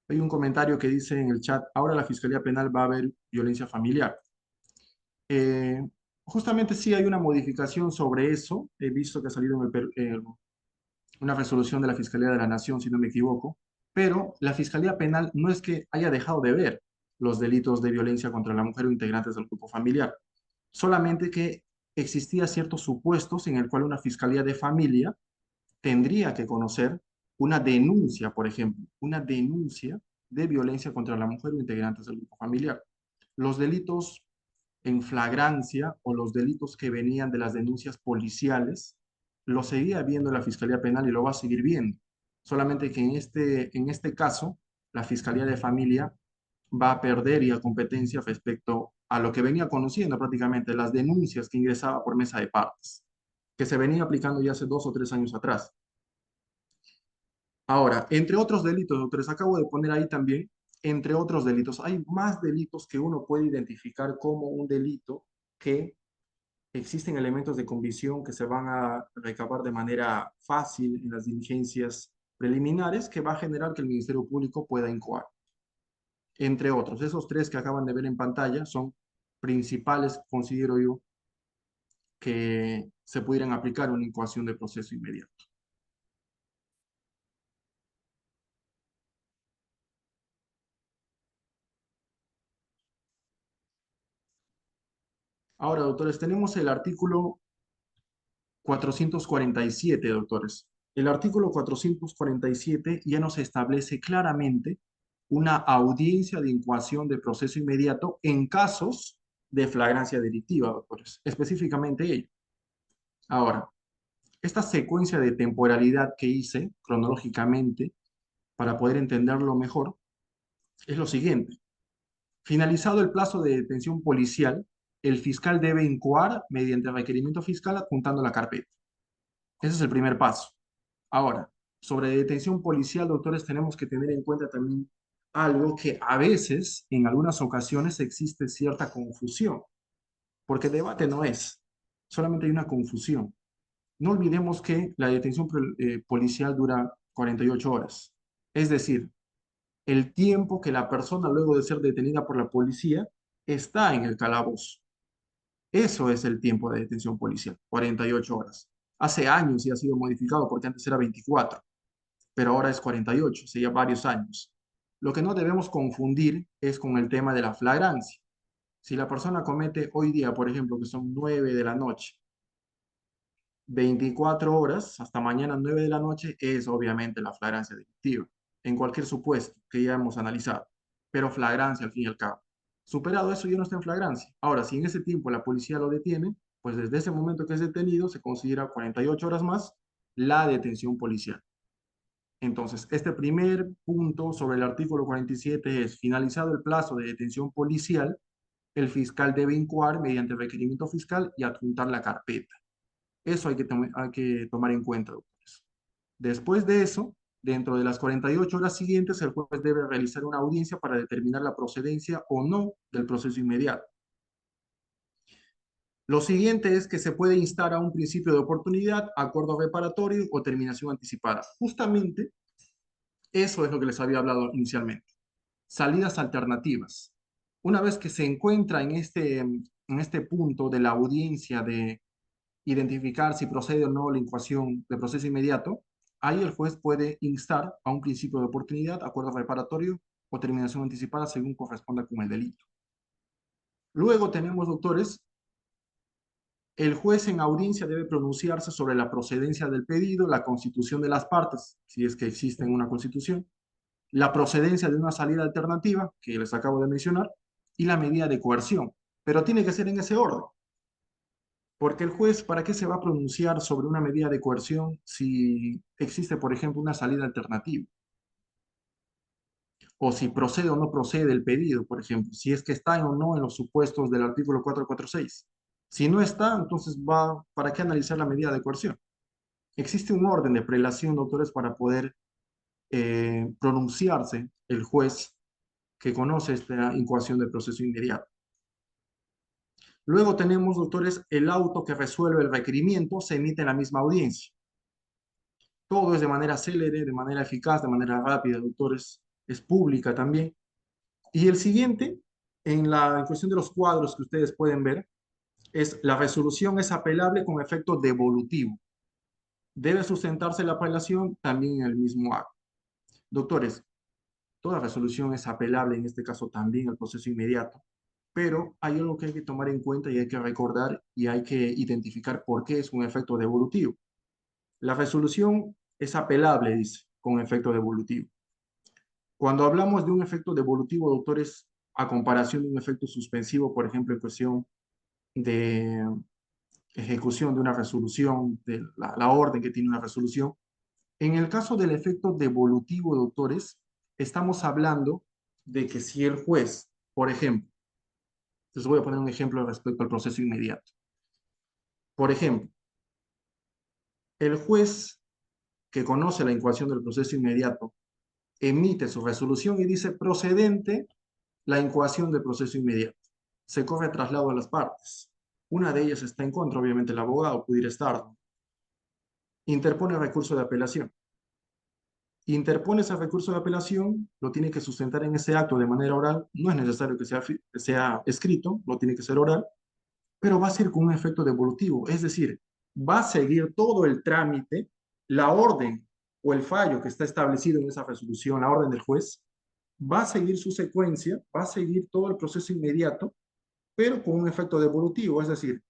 Hay un comentario que dice en el chat, ahora la Fiscalía Penal va a haber violencia familiar. Eh, Justamente sí hay una modificación sobre eso. He visto que ha salido una resolución de la Fiscalía de la Nación, si no me equivoco, pero la Fiscalía Penal no es que haya dejado de ver los delitos de violencia contra la mujer o integrantes del grupo familiar, solamente que existía ciertos supuestos en el cual una Fiscalía de Familia tendría que conocer una denuncia, por ejemplo, una denuncia de violencia contra la mujer o integrantes del grupo familiar. Los delitos en flagrancia o los delitos que venían de las denuncias policiales, lo seguía viendo la Fiscalía Penal y lo va a seguir viendo. Solamente que en este caso, la Fiscalía de Familia va a perder ya competencia respecto a lo que venía conociendo prácticamente, las denuncias que ingresaba por mesa de partes, que se venía aplicando ya hace 2 o 3 años atrás. Ahora, entre otros delitos, doctores, acabo de poner ahí también, entre otros delitos, hay más delitos que uno puede identificar como un delito que existen elementos de convicción que se van a recabar de manera fácil en las diligencias preliminares que va a generar que el Ministerio Público pueda incoar. Entre otros, esos tres que acaban de ver en pantalla son principales, considero yo, que se pudieran aplicar una incoación de proceso inmediato. Ahora, doctores, tenemos el artículo 447, doctores. El artículo 447 ya nos establece claramente una audiencia de incoación de proceso inmediato en casos de flagrancia delictiva, doctores, específicamente ello. Ahora, esta secuencia de temporalidad que hice cronológicamente para poder entenderlo mejor es lo siguiente. Finalizado el plazo de detención policial, el fiscal debe incoar mediante requerimiento fiscal adjuntando la carpeta. Ese es el primer paso. Ahora, sobre detención policial, doctores, tenemos que tener en cuenta también algo que a veces, en algunas ocasiones, existe cierta confusión, porque debate no es, solamente hay una confusión. No olvidemos que la detención policial dura 48 horas. Es decir, el tiempo que la persona, luego de ser detenida por la policía, está en el calabozo. Eso es el tiempo de detención policial, 48 horas. Hace años ya ha sido modificado porque antes era 24, pero ahora es 48, hace ya varios años. Lo que no debemos confundir es con el tema de la flagrancia. Si la persona comete hoy día, por ejemplo, que son 9 de la noche, 24 horas hasta mañana 9 de la noche es obviamente la flagrancia delictiva, en cualquier supuesto que ya hemos analizado, pero flagrancia al fin y al cabo. Superado eso ya no está en flagrancia. Ahora, si en ese tiempo la policía lo detiene, pues desde ese momento que es detenido se considera 48 horas más la detención policial. Entonces, este primer punto sobre el artículo 47 es: finalizado el plazo de detención policial, el fiscal debe incoar mediante requerimiento fiscal y adjuntar la carpeta. Eso hay que tomar en cuenta, doctores. Después de eso, dentro de las 48 horas siguientes, el juez debe realizar una audiencia para determinar la procedencia o no del proceso inmediato. Lo siguiente es que se puede instar a un principio de oportunidad, acuerdo reparatorio o terminación anticipada. Justamente eso es lo que les había hablado inicialmente. Salidas alternativas. Una vez que se encuentra en este punto de la audiencia de identificar si procede o no la incoación de proceso inmediato, ahí el juez puede instar a un principio de oportunidad, acuerdo reparatorio o terminación anticipada según corresponda con el delito. Luego tenemos, doctores, el juez en audiencia debe pronunciarse sobre la procedencia del pedido, la constitución de las partes, si es que existe una constitución, la procedencia de una salida alternativa, que les acabo de mencionar, y la medida de coerción. Pero tiene que ser en ese orden. Porque el juez, ¿para qué se va a pronunciar sobre una medida de coerción si existe, por ejemplo, una salida alternativa? O si procede o no procede el pedido, por ejemplo, si es que está o no en los supuestos del artículo 446. Si no está, entonces ¿para qué analizar la medida de coerción? Existe un orden de prelación, doctores, para poder pronunciarse el juez que conoce esta incoación del proceso inmediato. Luego tenemos, doctores, el auto que resuelve el requerimiento se emite en la misma audiencia. Todo es de manera célere, de manera eficaz, de manera rápida, doctores. Es pública también. Y el siguiente, en cuestión de los cuadros que ustedes pueden ver, es: la resolución es apelable con efecto devolutivo. Debe sustentarse la apelación también en el mismo acto. Doctores, toda resolución es apelable, en este caso también al proceso inmediato, pero hay algo que hay que tomar en cuenta y hay que recordar y hay que identificar por qué es un efecto devolutivo. La resolución es apelable, dice, con efecto devolutivo. Cuando hablamos de un efecto devolutivo, doctores, a comparación de un efecto suspensivo, por ejemplo, en cuestión de ejecución de una resolución, de la orden que tiene una resolución, en el caso del efecto devolutivo, doctores, estamos hablando de que si el juez, por ejemplo, les voy a poner un ejemplo respecto al proceso inmediato. Por ejemplo, el juez que conoce la incoación del proceso inmediato emite su resolución y dice: procedente la incoación del proceso inmediato. Se corre traslado a las partes. Una de ellas está en contra, obviamente el abogado pudiera estar. Interpone recurso de apelación. Interpone ese recurso de apelación, lo tiene que sustentar en ese acto de manera oral. No es necesario que sea escrito, lo tiene que ser oral, pero va a ser con un efecto devolutivo. Es decir, va a seguir todo el trámite, la orden o el fallo que está establecido en esa resolución, la orden del juez, va a seguir su secuencia, va a seguir todo el proceso inmediato, pero con un efecto devolutivo. Es decir,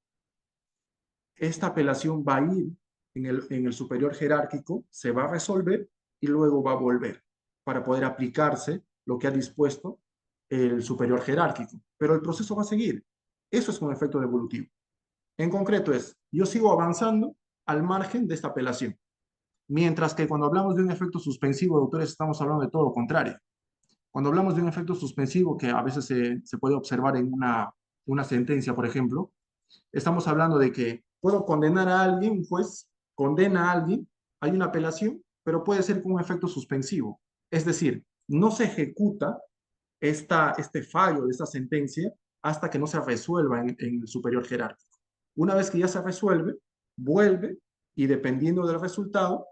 esta apelación va a ir en el superior jerárquico, se va a resolver y luego va a volver para poder aplicarse lo que ha dispuesto el superior jerárquico. Pero el proceso va a seguir. Eso es un efecto devolutivo. En concreto es: yo sigo avanzando al margen de esta apelación. Mientras que cuando hablamos de un efecto suspensivo, doctores, estamos hablando de todo lo contrario. Cuando hablamos de un efecto suspensivo, que a veces se puede observar en una sentencia, por ejemplo, estamos hablando de que puedo condenar a alguien, un juez condena a alguien, hay una apelación, pero puede ser con un efecto suspensivo. Es decir, no se ejecuta este fallo de esta sentencia hasta que no se resuelva en el superior jerárquico. Una vez que ya se resuelve, vuelve y dependiendo del resultado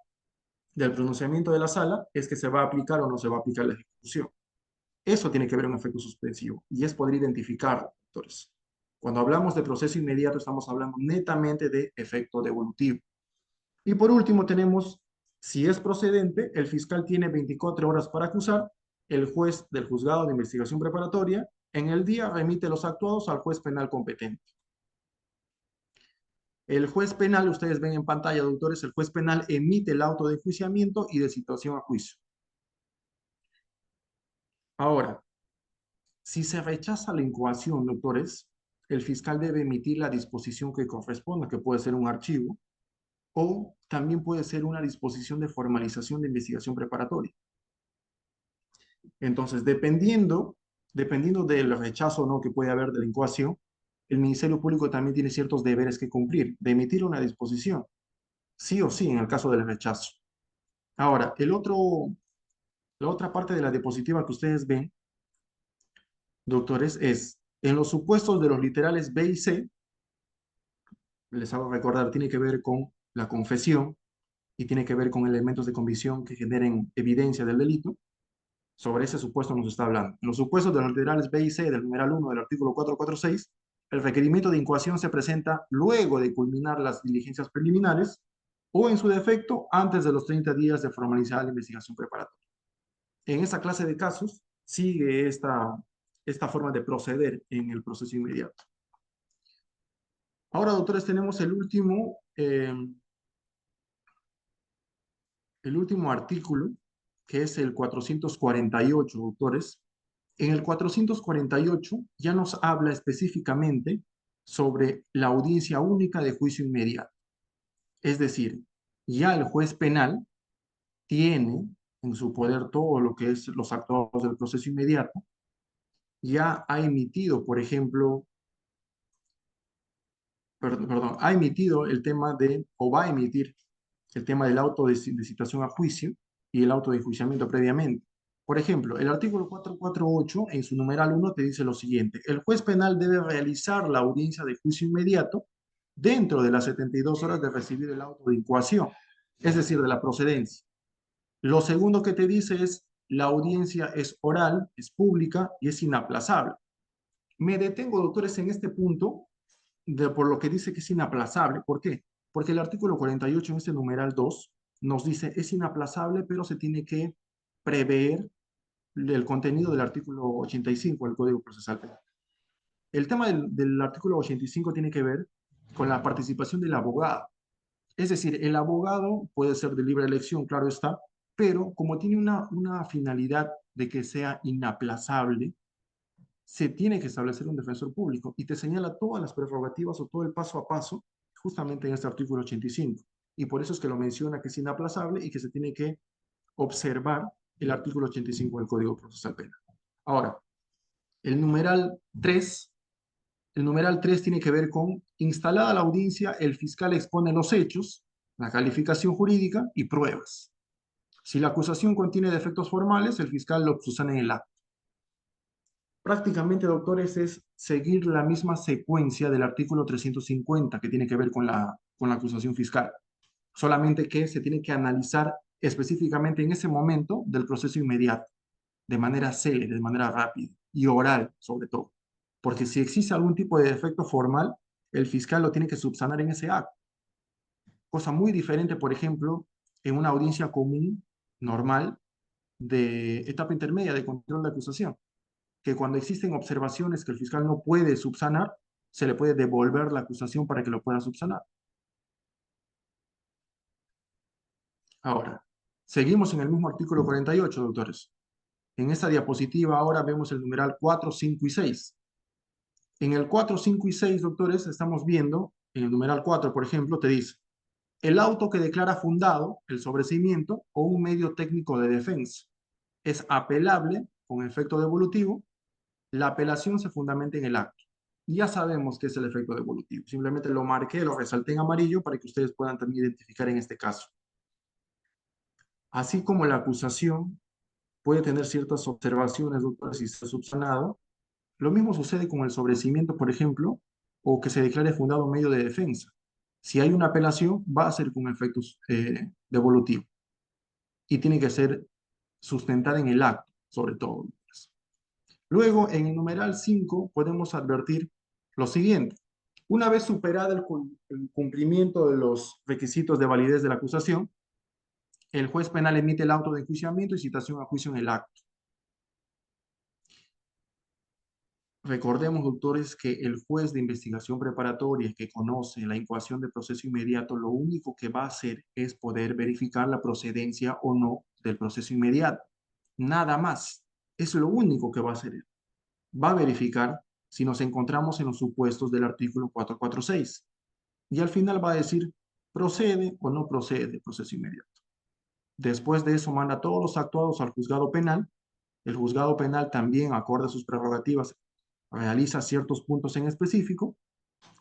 del pronunciamiento de la sala es que se va a aplicar o no se va a aplicar la ejecución. Eso tiene que ver un efecto suspensivo y es poder identificarlo, doctores. Cuando hablamos de proceso inmediato estamos hablando netamente de efecto devolutivo. Y por último tenemos, si es procedente, el fiscal tiene 24 horas para acusar, el juez del juzgado de investigación preparatoria en el día remite los actuados al juez penal competente. El juez penal, ustedes ven en pantalla, doctores, el juez penal emite el auto de enjuiciamiento y de citación a juicio. Ahora, si se rechaza la incoación, doctores, el fiscal debe emitir la disposición que corresponda, que puede ser un archivo, o también puede ser una disposición de formalización de investigación preparatoria. Entonces, dependiendo del rechazo o no que puede haber de la incoación, el Ministerio Público también tiene ciertos deberes que cumplir, de emitir una disposición, sí o sí, en el caso del rechazo. Ahora, la otra parte de la diapositiva que ustedes ven, doctores, es en los supuestos de los literales B y C, les hago recordar, tiene que ver con la confesión y tiene que ver con elementos de convicción que generen evidencia del delito. Sobre ese supuesto nos está hablando. En los supuestos de los literales B y C del numeral 1 del artículo 446, el requerimiento de incoación se presenta luego de culminar las diligencias preliminares o, en su defecto, antes de los 30 días de formalizar la investigación preparatoria. En esa clase de casos sigue esta forma de proceder en el proceso inmediato. Ahora, doctores, tenemos el último artículo, que es el 448, doctores. En el 448 ya nos habla específicamente sobre la audiencia única de juicio inmediato. Es decir, ya el juez penal tiene en su poder todo lo que es los actuados del proceso inmediato. Ya ha emitido, por ejemplo, ha emitido el tema de, o va a emitir el tema del auto de citación a juicio y el auto de enjuiciamiento previamente. Por ejemplo, el artículo 448 en su numeral 1 te dice lo siguiente: el juez penal debe realizar la audiencia de juicio inmediato dentro de las 72 horas de recibir el auto de incoación, es decir, de la procedencia. Lo segundo que te dice es: la audiencia es oral, es pública y es inaplazable. Me detengo, doctores, en este punto por lo que dice que es inaplazable. ¿Por qué? Porque el artículo 48 en este numeral 2 nos dice es inaplazable, pero se tiene que prever el contenido del artículo 85 del Código Procesal Penal. El tema del artículo 85 tiene que ver con la participación del abogado. Es decir, el abogado puede ser de libre elección, claro está, pero como tiene una finalidad de que sea inaplazable, se tiene que establecer un defensor público y te señala todas las prerrogativas o todo el paso a paso justamente en este artículo 85. Y por eso es que lo menciona que es inaplazable y que se tiene que observar el artículo 85 del Código Procesal Penal. Ahora, el numeral 3 tiene que ver con: instalada la audiencia, el fiscal expone los hechos, la calificación jurídica y pruebas. Si la acusación contiene defectos formales, el fiscal lo subsana en el acto. Prácticamente, doctores, es seguir la misma secuencia del artículo 350 que tiene que ver con la acusación fiscal. Solamente que se tiene que analizar específicamente en ese momento del proceso inmediato, de manera célere, de manera rápida y oral sobre todo. Porque si existe algún tipo de defecto formal, el fiscal lo tiene que subsanar en ese acto. Cosa muy diferente, por ejemplo, en una audiencia común, normal, de etapa intermedia de control de acusación, que cuando existen observaciones que el fiscal no puede subsanar, se le puede devolver la acusación para que lo pueda subsanar. Ahora, seguimos en el mismo artículo 48, doctores. En esta diapositiva ahora vemos el numeral 4, 5 y 6. En el 4, 5 y 6, doctores, estamos viendo, en el numeral 4, por ejemplo, te dice: el auto que declara fundado el sobreseimiento o un medio técnico de defensa es apelable con efecto devolutivo. La apelación se fundamenta en el acto. Y ya sabemos qué es el efecto devolutivo. Simplemente lo marqué, lo resalté en amarillo para que ustedes puedan también identificar en este caso. Así como la acusación puede tener ciertas observaciones, doctor, si está subsanado. Lo mismo sucede con el sobreseimiento, por ejemplo, o que se declare fundado medio de defensa. Si hay una apelación, va a ser con efectos devolutivos y tiene que ser sustentada en el acto, sobre todo. Luego, en el numeral 5, podemos advertir lo siguiente. Una vez superado el cumplimiento de los requisitos de validez de la acusación, el juez penal emite el auto de enjuiciamiento y citación a juicio en el acto. Recordemos, doctores, que el juez de investigación preparatoria que conoce la incoación de proceso inmediato, lo único que va a hacer es poder verificar la procedencia o no del proceso inmediato. Nada más. Es lo único que va a hacer él. Va a verificar si nos encontramos en los supuestos del artículo 446. Y al final va a decir, procede o no procede el proceso inmediato. Después de eso manda todos los actuados al juzgado penal. El juzgado penal también, acorde a sus prerrogativas, realiza ciertos puntos en específico.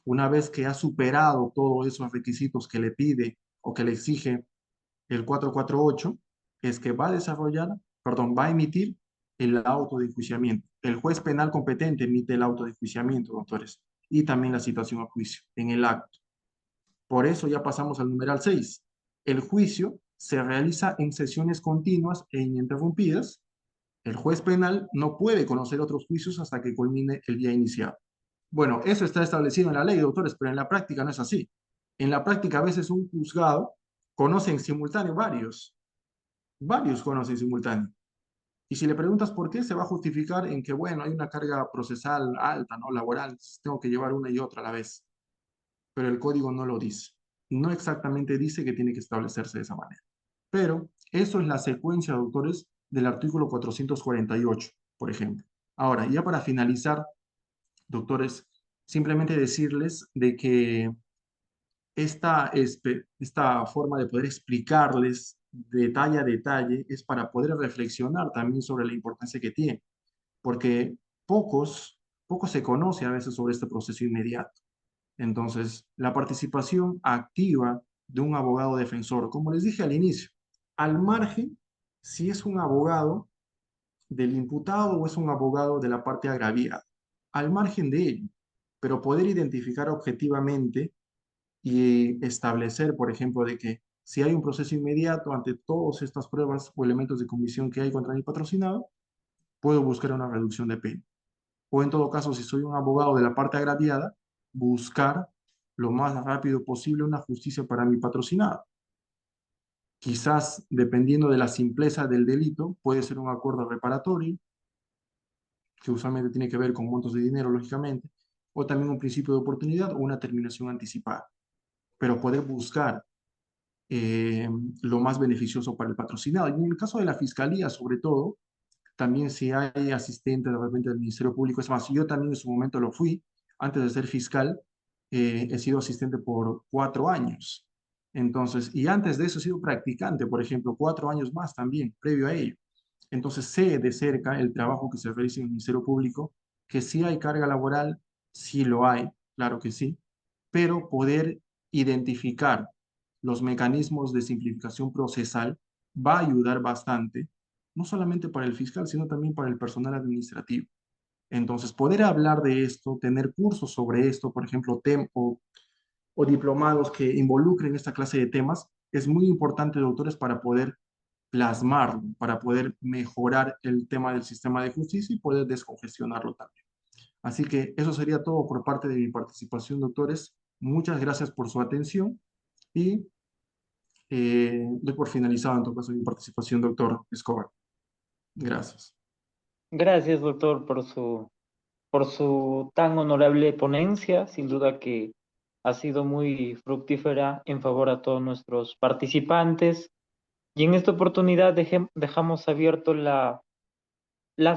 Una vez que ha superado todos esos requisitos que le pide o que le exige el 448, es que va a desarrollar, perdón, va a emitir el auto de enjuiciamiento. El juez penal competente emite el auto de enjuiciamiento, doctores, y también la citación a juicio en el acto. Por eso ya pasamos al numeral 6. El juicio se realiza en sesiones continuas e ininterrumpidas. El juez penal no puede conocer otros juicios hasta que culmine el día iniciado. Bueno, eso está establecido en la ley, doctores, pero en la práctica no es así. En la práctica a veces un juzgado conoce en simultáneo varios conocen en simultáneo. Y si le preguntas por qué, se va a justificar en que, bueno, hay una carga procesal alta, ¿no? Laboral, entonces tengo que llevar una y otra a la vez. Pero el código no lo dice. No exactamente dice que tiene que establecerse de esa manera. Pero eso es la secuencia, doctores, del artículo 448, por ejemplo. Ahora, ya para finalizar, doctores, simplemente decirles de que esta forma de poder explicarles detalle a detalle es para poder reflexionar también sobre la importancia que tiene, porque poco se conoce a veces sobre este proceso inmediato. Entonces, la participación activa de un abogado defensor, como les dije al inicio, al margen si es un abogado del imputado o es un abogado de la parte agraviada, al margen de ello, pero poder identificar objetivamente y establecer, por ejemplo, de que si hay un proceso inmediato ante todas estas pruebas o elementos de comisión que hay contra mi patrocinado, puedo buscar una reducción de pena. O en todo caso, si soy un abogado de la parte agraviada, buscar lo más rápido posible una justicia para mi patrocinado. Quizás, dependiendo de la simpleza del delito, puede ser un acuerdo reparatorio, que usualmente tiene que ver con montos de dinero, lógicamente, o también un principio de oportunidad o una terminación anticipada. Pero poder buscar eh, lo más beneficioso para el patrocinado. Y en el caso de la fiscalía, sobre todo, también si hay asistente de repente del Ministerio Público, es más, yo también en su momento lo fui, antes de ser fiscal, he sido asistente por 4 años. Entonces, y antes de eso he sido practicante, por ejemplo, 4 años más también, previo a ello. Entonces, sé de cerca el trabajo que se realiza en el Ministerio Público, que sí hay carga laboral, sí lo hay, claro que sí, pero poder identificar los mecanismos de simplificación procesal va a ayudar bastante, no solamente para el fiscal, sino también para el personal administrativo. Entonces, poder hablar de esto, tener cursos sobre esto, por ejemplo, o diplomados que involucren esta clase de temas, es muy importante, doctores, para poder plasmarlo, para poder mejorar el tema del sistema de justicia y poder descongestionarlo también. Así que eso sería todo por parte de mi participación, doctores. Muchas gracias por su atención y doy por finalizado en todo caso mi participación, doctor Escobar. Gracias. Gracias, doctor, por su tan honorable ponencia. Sin duda que ha sido muy fructífera en favor a todos nuestros participantes. Y en esta oportunidad dejamos abierto la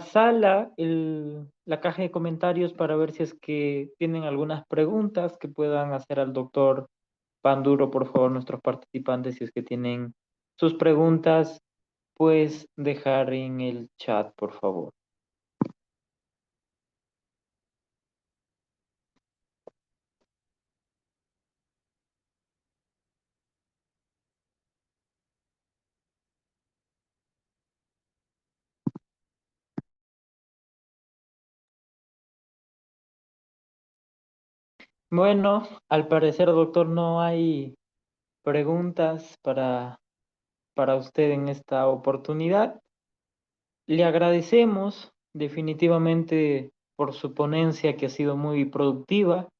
sala, la caja de comentarios para ver si es que tienen algunas preguntas que puedan hacer al doctor Panduro, por favor, nuestros participantes, si es que tienen sus preguntas, pues dejar en el chat, por favor. Bueno, al parecer, doctor, no hay preguntas para usted en esta oportunidad. Le agradecemos definitivamente por su ponencia que ha sido muy productiva.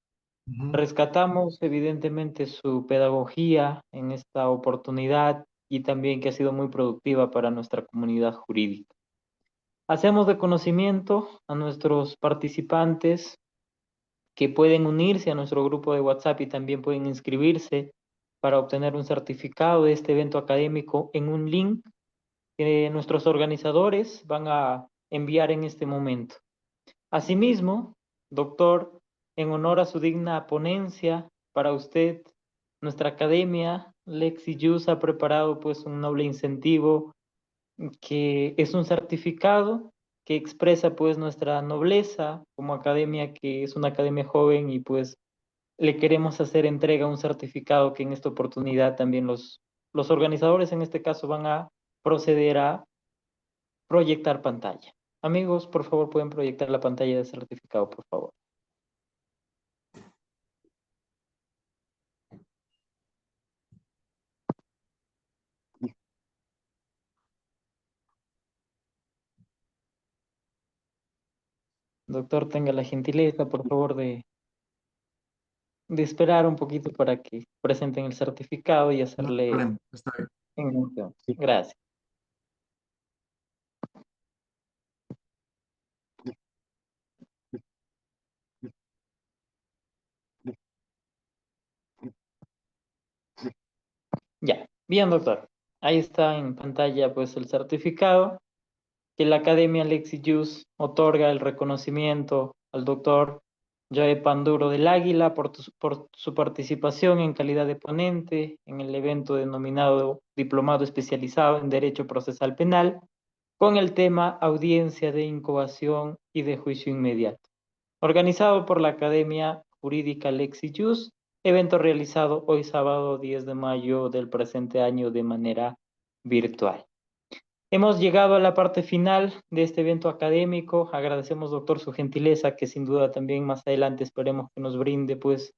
Ujú. Rescatamos evidentemente su pedagogía en esta oportunidad y también que ha sido muy productiva para nuestra comunidad jurídica. Hacemos de conocimiento a nuestros participantes que pueden unirse a nuestro grupo de WhatsApp y también pueden inscribirse para obtener un certificado de este evento académico en un link que nuestros organizadores van a enviar en este momento. Asimismo, doctor, en honor a su digna ponencia, para usted, nuestra academia, Lexi Jus, ha preparado pues un noble incentivo que es un certificado que expresa pues nuestra nobleza como academia, que es una academia joven y pues le queremos hacer entrega a un certificado que en esta oportunidad también los organizadores en este caso van a proceder a proyectar pantalla. Amigos, por favor, pueden proyectar la pantalla de certificado, por favor. Doctor, tenga la gentileza, por favor, de esperar un poquito para que presenten el certificado y No hay hacerle problema, está bien. en mención. Gracias. Ya, bien, doctor. Ahí está en pantalla pues el certificado que la Academia Lexi Jus otorga el reconocimiento al doctor Joe Panduro del Águila por su participación en calidad de ponente en el evento denominado Diplomado Especializado en Derecho Procesal Penal con el tema Audiencia de Incoación y de Juicio Inmediato, organizado por la Academia Jurídica Lexi Jus, evento realizado hoy sábado 10 de mayo del presente año de manera virtual. Hemos llegado a la parte final de este evento académico. Agradecemos, doctor, su gentileza, que sin duda también más adelante esperemos que nos brinde pues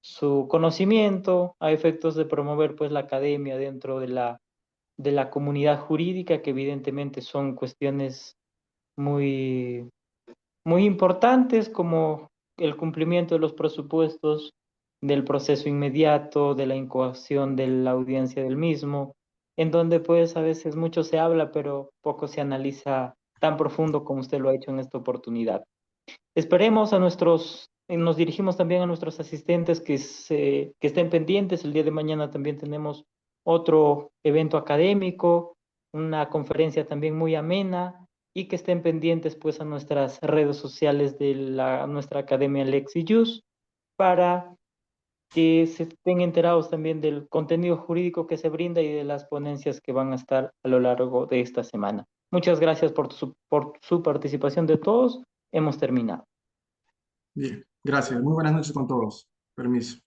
su conocimiento a efectos de promover pues la academia dentro de la comunidad jurídica, que evidentemente son cuestiones muy muy importantes como el cumplimiento de los presupuestos, del proceso inmediato, de la incoación de la audiencia del mismo, en donde pues a veces mucho se habla, pero poco se analiza tan profundo como usted lo ha hecho en esta oportunidad. Esperemos a nos dirigimos también a nuestros asistentes que estén pendientes. El día de mañana también tenemos otro evento académico, una conferencia también muy amena y que estén pendientes pues a nuestras redes sociales de nuestra Academia Lexi Jus para que se estén enterados también del contenido jurídico que se brinda y de las ponencias que van a estar a lo largo de esta semana. Muchas gracias por su participación de todos. Hemos terminado. Bien, gracias. Muy buenas noches con todos. Permiso.